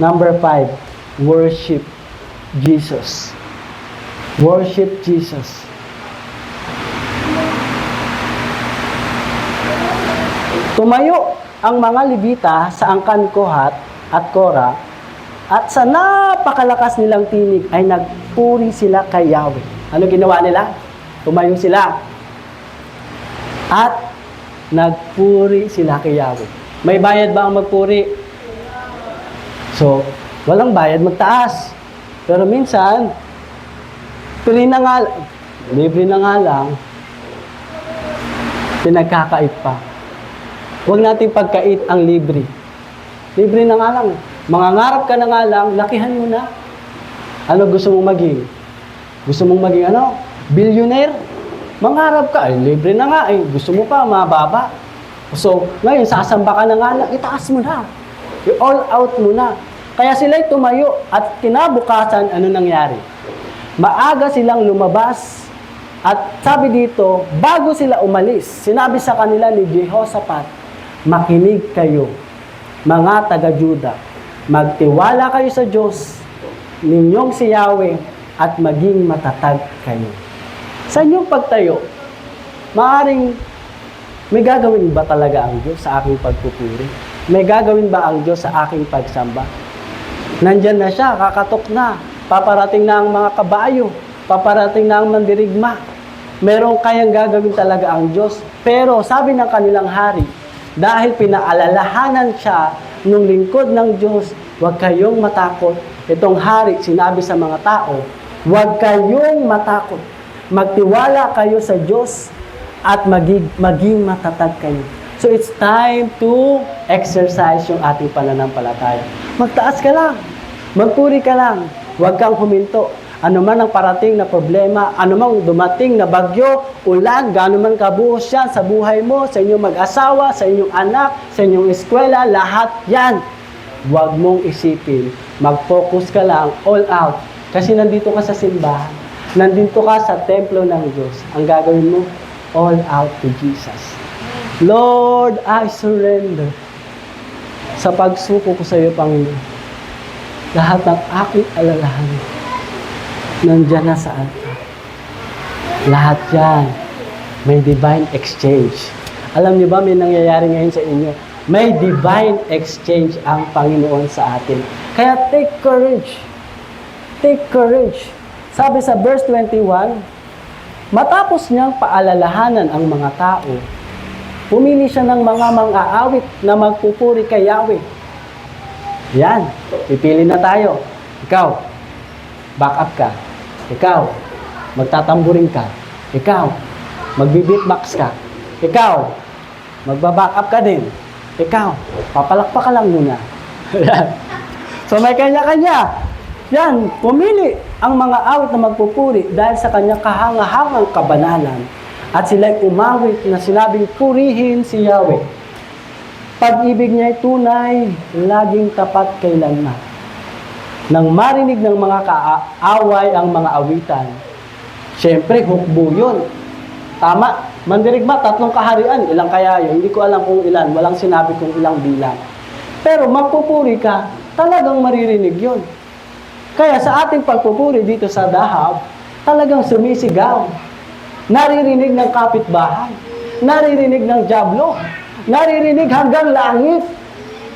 number 5, worship Jesus. Worship Jesus. Tumayo ang mga Levita sa angkan Kohat at Kora at sa napakalakas nilang tinig ay nagpuri sila kay Yahweh. Ano ginawa nila? Tumayo sila at nagpuri sila kay Yahweh. May bayad ba ang magpuri? So, walang bayad magtaas. Pero minsan, libre na nga lang, pinagkakait pa. Huwag nating pagkait ang libre. Libre na nga lang. Mangangarap ka na nga lang, lakihan mo na. Ano gusto mong maging? Gusto mong maging ano? Billionaire? Mangarap ka, libre na nga eh. Gusto mo pa, mababa. So, ngayon, sasamba ka na nga lang, itaas mo na. I-all out mo na. Kaya sila'y tumayo at kinabukasan, ano nangyari? Maaga silang lumabas at sabi dito, bago sila umalis, sinabi sa kanila ni Jehoshaphat, makinig kayo, mga taga-Juda. Magtiwala kayo sa Diyos, ninyong si Yahweh, at maging matatag kayo. Sa inyong pagtayo, maaaring may gagawin ba talaga ang Diyos sa aking pagpupuri? May gagawin ba ang Diyos sa aking pagsamba? Nandyan na siya, kakatok na. Paparating na ang mga kabayo. Paparating na ang mandirigma. Merong kayang gagawin talaga ang Diyos. Pero sabi ng kanilang hari, dahil pinaalalahanan siya nung lingkod ng Diyos, huwag kayong matakot. Itong hari, sinabi sa mga tao, huwag kayong matakot. Magtiwala kayo sa Diyos at maging matatag kayo. So it's time to exercise yung ating pananampalataya. Magtaas ka lang. Magpuri ka lang. Huwag kang huminto. Ano man ang parating na problema, ano man dumating na bagyo, ulan, gano'n man kabuhos yan sa buhay mo, sa inyong mag-asawa, sa inyong anak, sa inyong eskwela, lahat yan. Huwag mong isipin. Mag-focus ka lang, all out. Kasi nandito ka sa simbahan. Nandito ka sa templo ng Diyos. Ang gagawin mo, all out to Jesus. Lord, I surrender. Sa pagsuko ko sa iyo, Panginoon, lahat ng aking alalahanin, nandiyan na sa altar. Lahat yan, may divine exchange. Alam niyo ba, may nangyayari ngayon sa inyo? May divine exchange ang Panginoon sa atin. Kaya take courage. Take courage. Sabi sa verse 21, matapos niyang paalalahanan ang mga tao, pumili siya ng mga mang-aawit na magpupuri kay Yahweh. Yan, pipili na tayo. Ikaw, back up ka. Ikaw, magtatamburin ka. Ikaw, magbi-beatbox ka. Ikaw, magba-back up ka din. Ikaw, papalakpak ka lang muna. So may kanya-kanya. Yan, pumili ang mga awit na magpupuri dahil sa kanyang kahangahangang kabanalan. At sila'y umawit na sinabing purihin si Yahweh. Pag-ibig niya'y tunay, laging tapat kailanman. Nang marinig ng mga kaaway ang mga awitan, syempre, hukbo yun. Tama, mandirigma, 3 kaharian. Ilang kaya yun? Hindi ko alam kung ilan. Walang sinabi kung ilang bilang. Pero magpupuri ka, talagang maririnig yun. Kaya sa ating pagpupuri dito sa Dahab, talagang sumisigaw. Naririnig ng kapitbahay. Naririnig ng dyablo. Naririnig hanggang langit.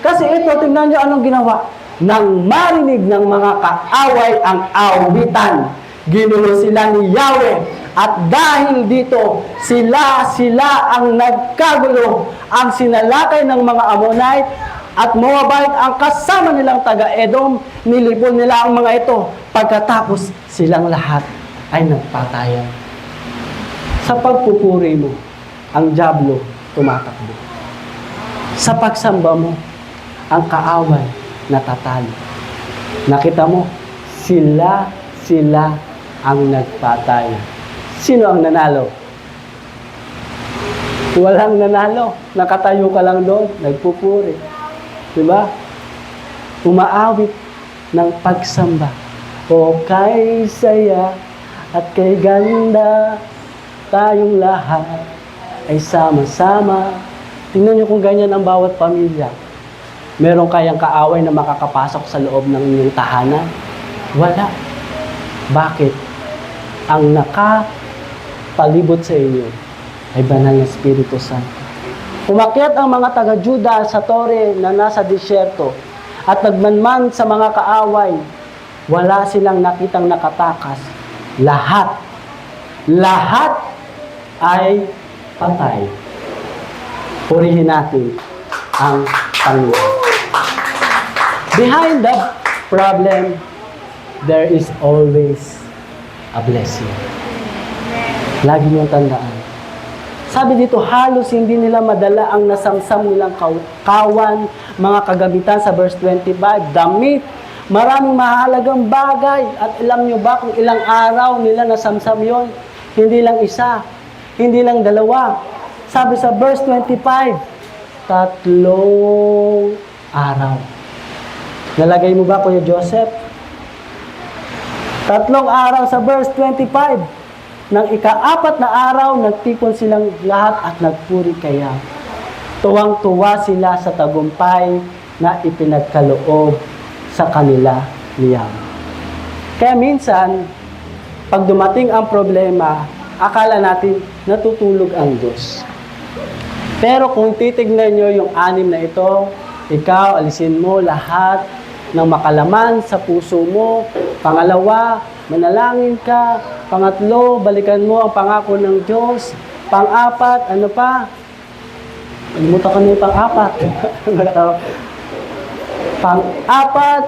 Kasi ito, tingnan niyo anong ginawa. Nang marinig ng mga kaaway ang awitan, ginulo sila ni Yahweh. At dahil dito, sila ang nagkagulo. Ang sinalakay ng mga Ammonite at Moabite ang kasama nilang taga-Edom, nilipon nila ang mga ito. Pagkatapos, silang lahat ay nagpatayan. Sa pagpupuri mo, ang dyablo tumatakbo. Sa pagsamba mo, ang kaaway natatalo. Nakita mo, sila ang nagpatayan. Sino ang nanalo? Walang nanalo. Nakatayo ka lang doon, nagpupuri. Diba? Umaawit ng pagsamba. O kay saya at kay ganda, tayong lahat ay sama-sama. Tingnan niyo kung ganyan ang bawat pamilya. Meron kayang kaaway na makakapasok sa loob ng inyong tahanan? Wala. Bakit? Ang nakapalibot sa inyo ay banal na Espiritu Santo. Umakyat ang mga taga-Juda sa tore na nasa disyerto at nagmanman sa mga kaaway. Wala silang nakitang nakatakas. Lahat ay patay. Purihin natin ang Panginoon. Behind the problem, there is always a blessing. Lagi niyong tandaan. Sabi dito, halos hindi nila madala ang nasamsam nilang kawan, mga kagamitan sa verse 25, damit, maraming mahalagang bagay. At alam niyo ba kung ilang araw nila nasamsam yon? Hindi lang isa, hindi lang dalawa. Sabi sa verse 25, 3 araw. Nalagay mo ba, Kuya Joseph? 3 araw sa verse 25. Nang ika-4 na araw, nagtipon silang lahat at nagpuri kaya. Tuwang-tuwa sila sa tagumpay na ipinagkaloob sa kanila niyang. Kaya minsan, pag dumating ang problema, akala natin natutulog ang Diyos. Pero kung titignan nyo yung 6 na ito, ikaw, alisin mo lahat ng makalaman sa puso mo. Pangalawa, manalangin ka. Pangatlo, balikan mo ang pangako ng Diyos. Pang-apat, ano pa? Kalimutan ko na yung pang-apat. Pang-apat,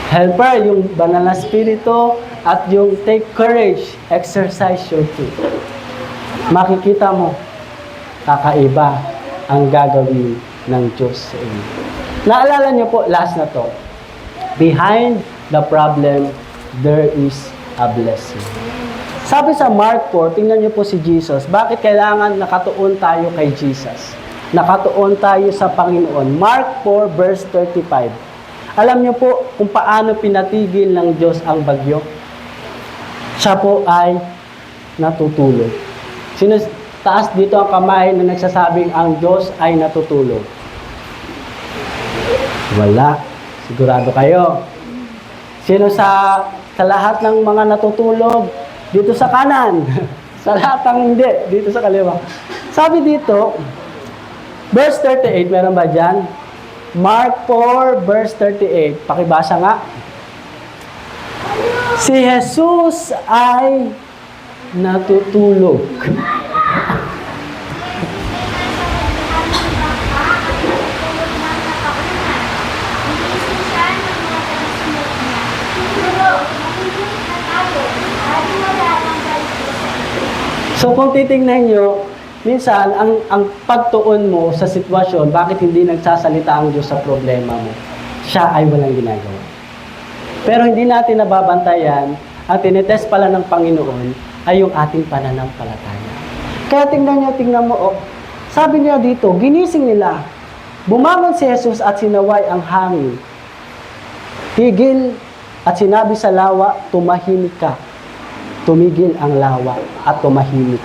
helper, yung banal na spirito, at yung take courage, exercise your faith. Makikita mo, kakaiba ang gagawin ng Diyos sa inyo. Naalala niyo po, last na to, behind the problem, there is a blessing. Sabi sa Mark 4, tingnan niyo po si Jesus. Bakit kailangan nakatuon tayo kay Jesus? Nakatuon tayo sa Panginoon. Mark 4 verse 35. Alam niyo po kung paano pinatigil ng Diyos ang bagyo? Siya po ay natutulog. Sino taas dito ang kamay na nagsasabing ang Diyos ay natutulog? Wala. Sigurado kayo. Sino sa lahat ng mga natutulog? Dito sa kanan. Sa lahat ng hindi. Dito sa kaliwa. Sabi dito, verse 38, meron ba dyan? Mark 4, verse 38. Pakibasa nga. Si Jesus ay natutulog. So kung titingnan nyo, minsan ang pagtuon mo sa sitwasyon, bakit hindi nagsasalita ang Diyos sa problema mo? Siya ay walang ginagawa. Pero hindi natin nababantayan, ang tinitest pala ng Panginoon ay yung ating pananampalataya. Kaya tingnan mo, oh, sabi niya dito, ginising nila, bumangon si Jesus at sinaway ang hangin. Tigil at sinabi sa lawa, tumahimik ka. Tumigil ang lawa at tumahimik.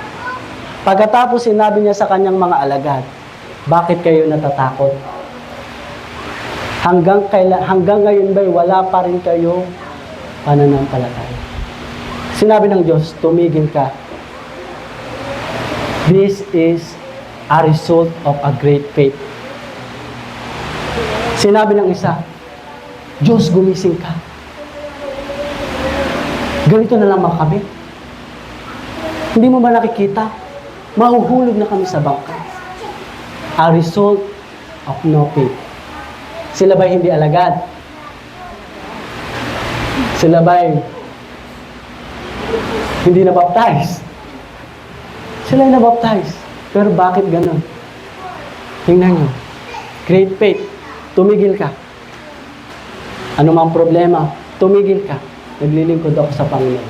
Pagkatapos sinabi niya sa kanyang mga alagad, bakit kayo natatakot? Hanggang ngayon ba'y wala pa rin kayo pananampalataya? Sinabi ng Diyos, tumigil ka. This is a result of a great faith. Sinabi ng isa, Diyos, gumising ka. Ganito na lang kami. Hindi mo ba nakikita? Mahuhulog na kami sa bangka. A result of no faith. Sila ba'y hindi alagad? Sila ba'y hindi na-baptize? Sila ay na-baptize. Pero bakit ganun? Tingnan nyo. Great faith. Tumigil ka. Ano mang problema, tumigil ka. Naglilingkod ako sa Panginoon.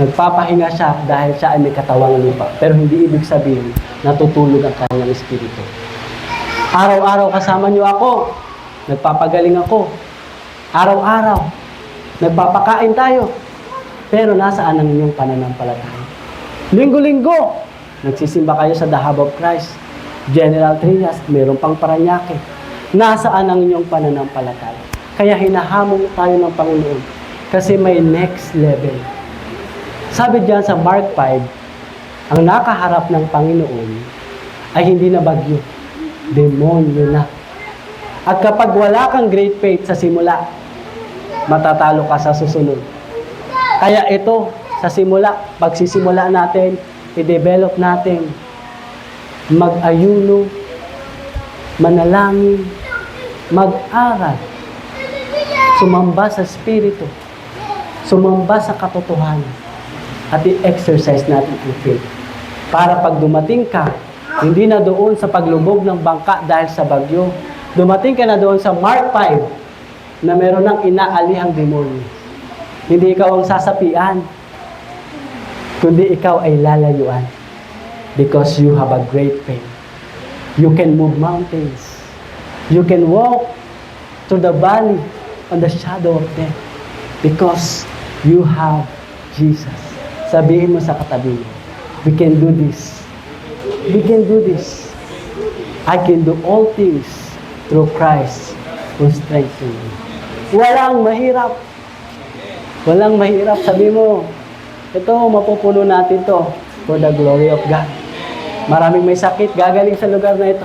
Nagpapahinga siya dahil siya ay may katawang lupa. Pero hindi ibig sabihin natutulog ang kanyang espiritu. Araw-araw kasama niyo ako. Nagpapagaling ako. Araw-araw. Nagpapakain tayo. Pero nasaan ang inyong pananampalataya? Linggo-linggo, nagsisimba kayo sa The Hub of Christ. General Trias, mayroon pang Paranaque. Nasaan ang inyong pananampalataya? Kaya hinahamon tayo ng Panginoon. Kasi may next level. Sabi diyan sa Mark 5, ang nakaharap ng Panginoon ay hindi na bagyo. Demonyo na. At kapag wala kang great faith sa simula, matatalo ka sa susunod. Kaya ito, sa simula, pagsisimula natin, i-develop natin, mag-ayuno, manalangin, mag-aral, sumamba sa Espiritu, sumamba sa katotohanan, at i-exercise natin ang faith. Para pag dumating ka, hindi na doon sa paglubog ng bangka dahil sa bagyo, dumating ka na doon sa Mark 5 na meron ng inaalihang demonyo. Hindi ikaw ang sasapian, kundi ikaw ay lalayuan because you have a great faith. You can move mountains. You can walk through the valley on the shadow of death because you have Jesus. Sabihin mo sa katabi mo, we can do this. We can do this. I can do all things through Christ who strengthens me. Walang mahirap. Walang mahirap. Sabi mo, ito, mapupuno natin to for the glory of God. Maraming may sakit, gagaling sa lugar na ito.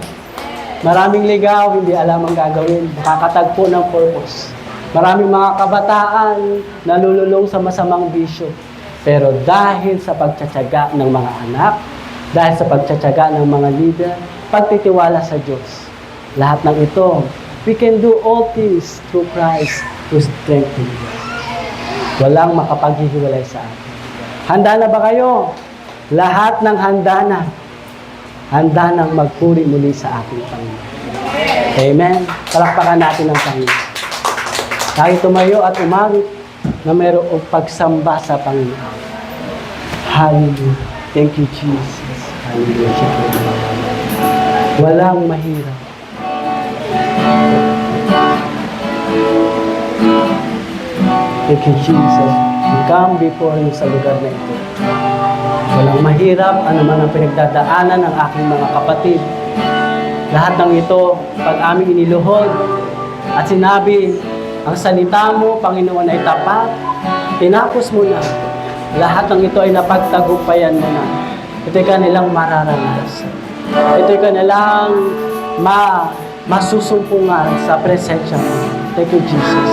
Maraming ligaw, hindi alam ang gagawin. Makakatagpo ng purpose. Maraming mga kabataan nalululong sa masamang bisyo. Pero dahil sa pagtsatsaga ng mga anak, dahil sa pagtsatsaga ng mga leader, pagtitiwala sa Diyos, lahat ng ito, we can do all things through Christ who strengthens us. Walang makapaghihiwalay sa atin. Handa na ba kayo? Lahat ng handa na. Handa nang magpuri muli sa ating Panginoon. Amen. Palakpakan natin ang Panginoon. Tayo tumayo at umawit na mayroong pagsamba sa Panginoon. Hallelujah. Thank you, Jesus. Hallelujah. Walang mahirap. Thank you, Jesus. We come before you sa lugar na ito. Walang mahirap, ano man ang pinagdadaanan ng aking mga kapatid. Lahat ng ito, pag aming iniluhod at sinabi, ang salita mo, Panginoon, ay tapat, tinapos mo na. Lahat ng ito ay napagtagumpayan mo na. Ito'y kanilang mararanasan. Ito'y kanilang masusumpungan sa presensya mo. Thank you, Jesus.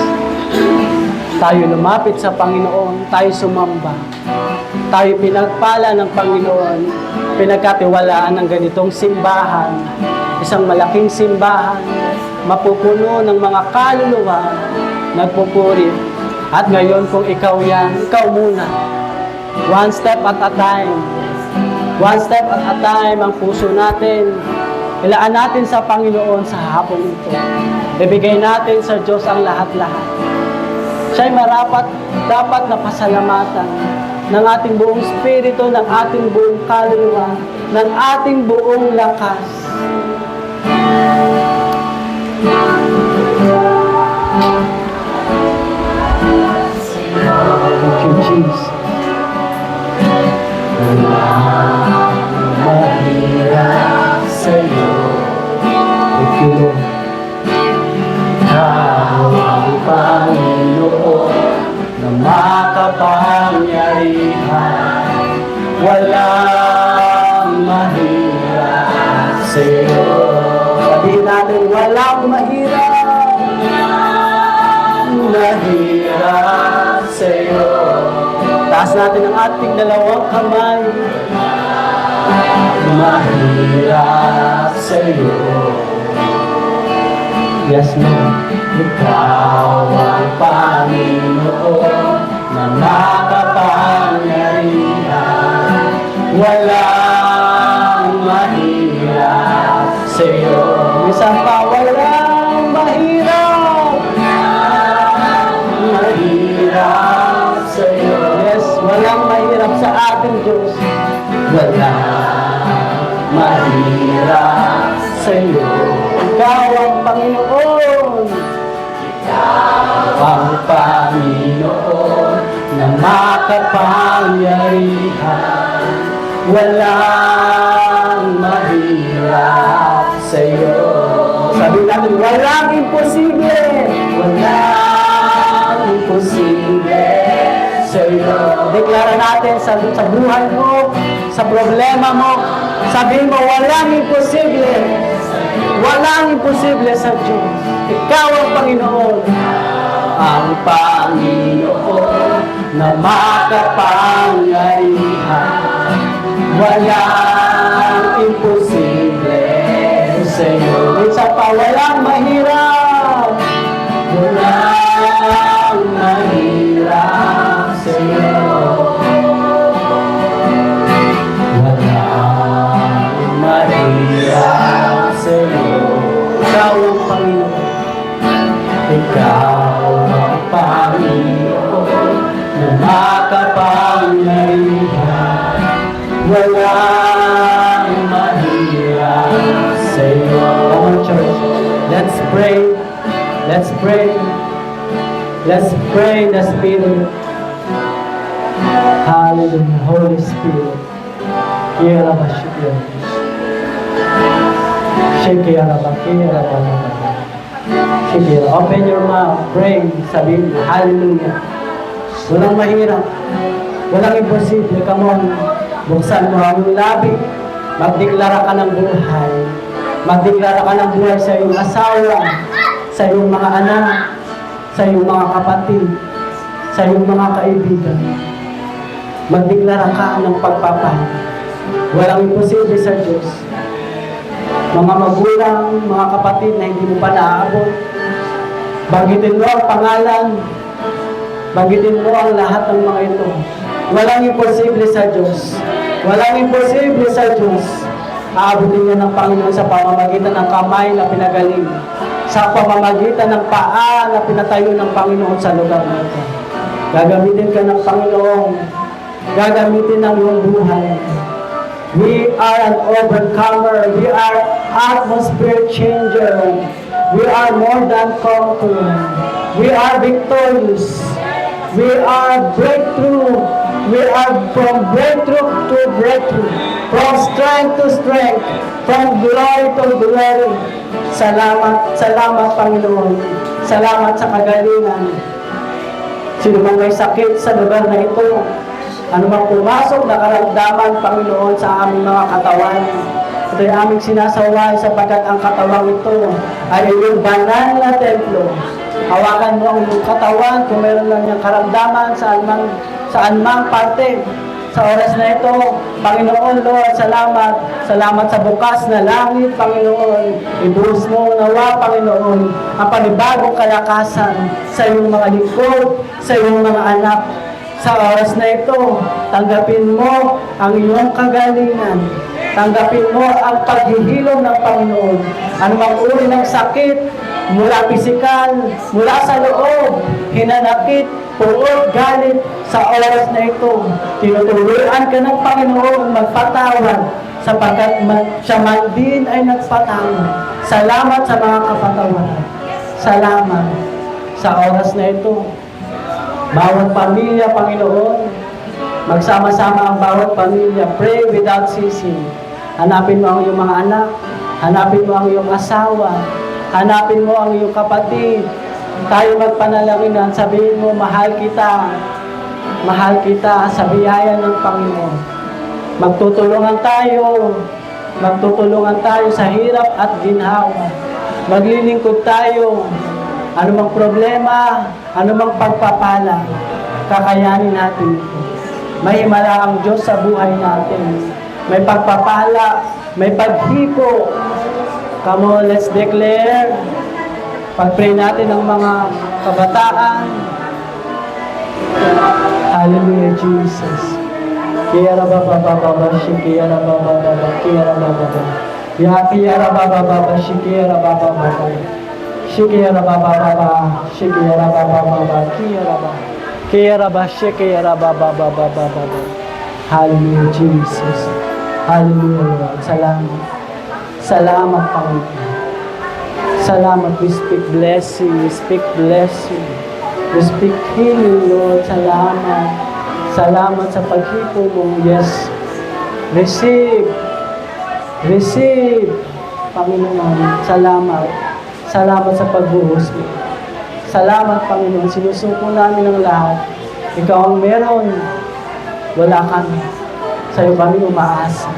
Tayo lumapit sa Panginoon, tayo sumamba. Tayo pinagpala ng Panginoon, pinagkatiwalaan ng ganitong simbahan, isang malaking simbahan, mapupuno ng mga kaluluwa, nagpupuri. At ngayon kung ikaw yan, ikaw muna. One step at a time. One step at a time ang puso natin. Ilaan natin sa Panginoon sa hapon ito. Ibigay natin sa Diyos ang lahat-lahat. Siya'y dapat na pasalamatan ng ating buong spirito, ng ating buong kaluluwa, ng ating buong lakas. Thank you, Jesus. Mahirap sa'yo. Thank you, Lord. Ang Panginoon na makapangyarihan, walang mahirap sa'yo. Sabihin natin, walang mahirap, mahirap sa'yo. Taas natin ang ating dalawang kamay. Mahirap sa'yo. Yes, Lord. Ikaw ang Panginoon na makapangyarihan, walang mahirap sa'yo. Isang pa, walang mahirap, mahirap sa'yo. Yes, walang mahirap sa ating Diyos, walang mahirap sa'yo. Ikaw ang Panginoon. Ikaw ang Panginoon na makapangyarihan. Walang mahirap sa'yo. Sabi natin, walang imposible. Walang imposible sa'yo. Deklara natin sa buhay mo, sa problema mo. Sabihin mo, walang imposible. Walang imposible sa Diyos. Ikaw ang Panginoon. Ang Panginoon na makapangyarihan. Walang imposible sa'yo. Isa pa, walang mahirap. Walang mahirap sa'yo. Walang mahirap sa'yo. Ikaw ang Panginoon. Ikaw ang Panginoon na makapangyarihan. Walang mahirap sa'yo. Come on, church. Let's pray. Let's pray. Let's pray in the Spirit. Hallelujah. Holy Spirit. Open your mouth. Pray. Sabihin mo, hallelujah. Walang mahirap. Walang imposible. Come on. Buksan mo ang labi. Magdeklara ka ng buhay. Magdeklara ka ng buhay sa iyong asawa, sa iyong mga anak, sa iyong mga kapatid, sa iyong mga kaibigan. Magdeklara ka ng pagpapahal. Walang imposible sa Diyos. Mga magulang, mga kapatid na hindi mo pa naaabot, banggitin mo ang pangalan, banggitin mo ang lahat ng mga ito. Walang imposible sa Diyos. Walang imposible sa Diyos. Aabutin niya ng Panginoon sa pamamagitan ng kamay na pinagaling, sa pamamagitan ng paa na pinatayo ng Panginoon sa lugar na ito. Gagamitin ka ng Panginoon. Gagamitin ng iyong buhay. We are an overcomer. We are atmosphere changer. We are more than conqueror. We are victorious. We are breakthrough. We are from breakthrough to breakthrough. From strength to strength. From glory to glory. Salamat, salamat Panginoon. Salamat sa kagalingan. Sino man may sakit sa lugar na ito, ano mang pumasok na karamdaman, Panginoon, sa aming mga katawan, ito'y aming sinasaway sapagkat ang katawang ito ay iyong banal na templo. Hawakan mo ang iyong katawan kung meron lang niyang karamdaman saan mang parte. Sa oras na ito, Panginoon, Lord, salamat. Salamat sa bukas na langit, Panginoon. Ibuhos mo nawa, Panginoon, ang panibagong kalakasan sa iyong mga lingkod, sa iyong mga anak. Sa oras na ito, tanggapin mo ang iyong kagalingan. Tanggapin mo ang paghihilom ng Panginoon. Anumang uri ng sakit, mula pisikal, mula sa loob, hinanakit, puot, galit, sa oras na ito, tinuturuan ka ng Panginoon magpatawad sapagkat siya man din ay nagpatawad. Salamat sa mga kapatawaran. Salamat sa oras na ito. Bawat pamilya, Panginoon, magsama-sama ang bawat pamilya. Pray without ceasing. Hanapin mo ang iyong mga anak. Hanapin mo ang iyong asawa. Hanapin mo ang iyong kapatid. Tayo magpanalangin, sabihin mo, mahal kita. Mahal kita sa biyaya ng Panginoon. Magtutulungan tayo. Magtutulungan tayo sa hirap at ginhawa. Maglilingkod tayo. Anumang problema, anumang pagpapala, kakayanin natin ito. May himala ang Diyos sa buhay natin. May pagpapala, may paghipo. Come on, let's declare. Pag-pray natin ang mga kabataan. Hallelujah, Jesus. Kiyara baba baba bashi, kiyara baba baba, kiyara baba baba. Ya kiyara baba baba, kiyara baba baba. Shikiyara baba baba, shikiyara baba baba, kiyara baba. Kiyara ba, shikiyara baba baba baba. Hallelujah, Jesus. Hallelujah, Lord. Salamat. Salamat, Panginoon. Salamat. We speak blessing. We speak blessing. We speak healing, Lord. Salamat. Salamat sa paghipo mo. Yes. Receive. Receive. Panginoon, salamat. Salamat sa pagbuhos mo. Salamat, Panginoon. Sinusuko namin ang lahat. Ikaw ang meron. Wala kami. Sa'yo kami umaasa.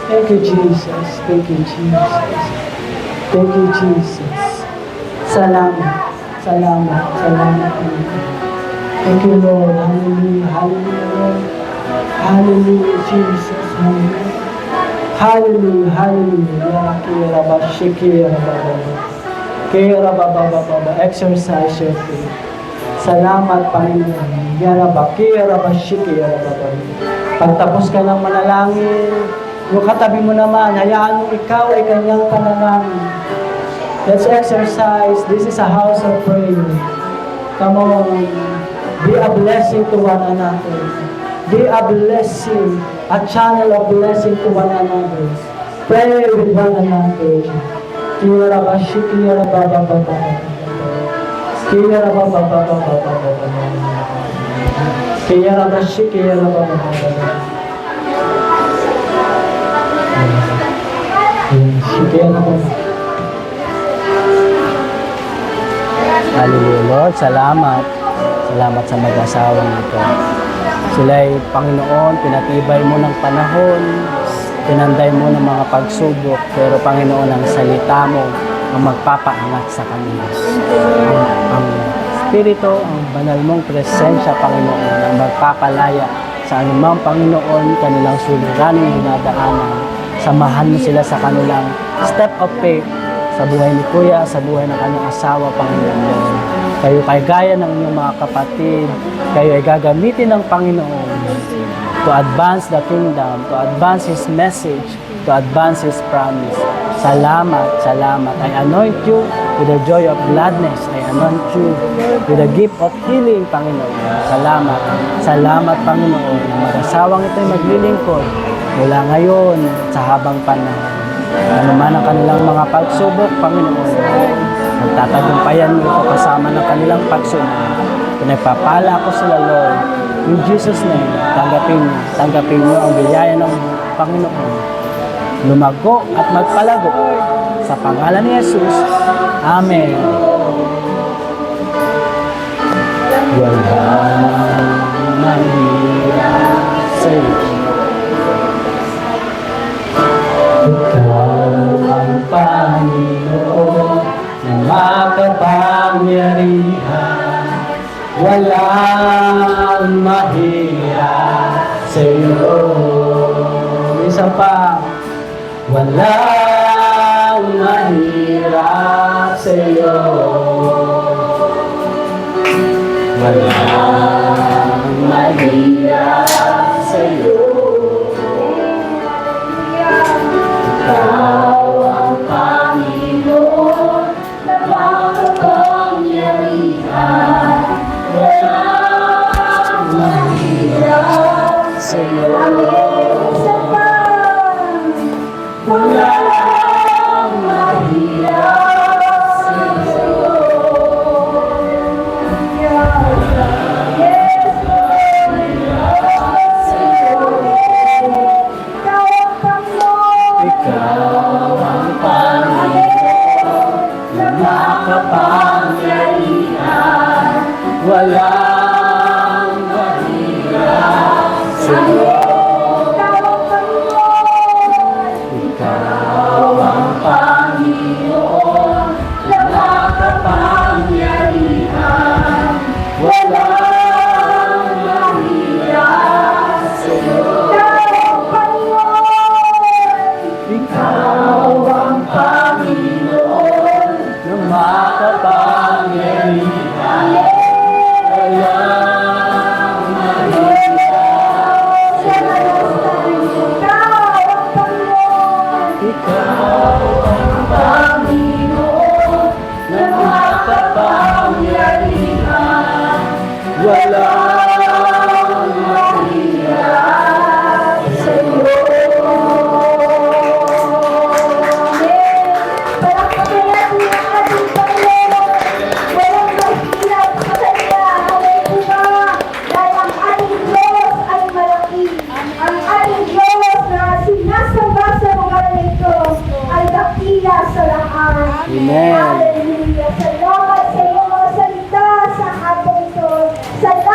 Thank you, Jesus. Thank you, Jesus. Thank you, Jesus. Salamat. Salamat. Salamat, Panginoon. Thank you, Lord. Hallelujah. Hallelujah, Lord. Hallelujah, Jesus. Hallelujah. Hallelujah. Hallelujah. Kira ba, shikira ba, kira ba. Exercise your faith. Salamat, Panginoon. Kira ba, shikira ba. Pagtapos ka ng manalangin, yung katabi mo naman, hayaan mo ikaw ay kanyang panalangin. Let's exercise. This is a house of prayer. Come on. Be a blessing to one another. Be a blessing, a channel of blessing to one another. Pray with one another. Kira ba, shikira ba. Kira ba. Kira ba, shikira ba. Shikira ba. Hallelujah, Lord. Salamat. Salamat sa mag-asawang ito. Sila'y, Panginoon, pinatibay mo ng panahon, pinanday mo ng mga pagsubok, pero Panginoon, ang salita mo ang magpapaangat sa kanila. Ang Espiritu, ang banal mong presensya, Panginoon, ang magpapalaya sa anumang Panginoon, kanilang suliraning dinadaanan. Samahan mo sila sa kanilang step of faith, sa buhay ni Kuya, sa buhay ng kanyang asawa, Panginoon. Kayo kay gaya ng inyong mga kapatid, kayo ay gagamitin ng Panginoon to advance the kingdom, to advance His message, to advance His promise. Salamat, salamat. I anoint you with the joy of gladness. I anoint you with the gift of healing, Panginoon. Salamat. Salamat, Panginoon. Mag-asawang ito'y maglilingkod mula ngayon sa habang panahon. Ano man ang kanilang mga pagsubok, Panginoon, magtatagumpayan mo ito kasama ng kanilang pagsunod. Pinagpapala ko sila, Lord. In Jesus' name, tanggapin mo ang biyaya ng Panginoon. Lumago at magpalago. Sa pangalan ni Jesus. Amen. Walang mahirap sa'yo. Ikaw ang Panginoon na makapangyarihan. Walang mahirap sa'yo. Isa pa. Walang mahirap sa'yo. Walang mahirap sa'yo. Ikaw ang Panginoon na makapangyarihan. Walang mahirap sa'yo. Walang mahirap sa'yo. Ikaw ang Panginoon na makapangyarihan. Walang mahirap sa'yo. Ikaw ang Panginoon na makapangyarihan. Walang mahirap sa'yo. Ikaw ang Panginoon na makapangyarihan. Walang mahirap sa'yo. Ikaw ang Panginoon na makapangyarihan. Ama. Amen. Hallelujah. Salamat sa iyong mga salita sa hapon ito. Salamat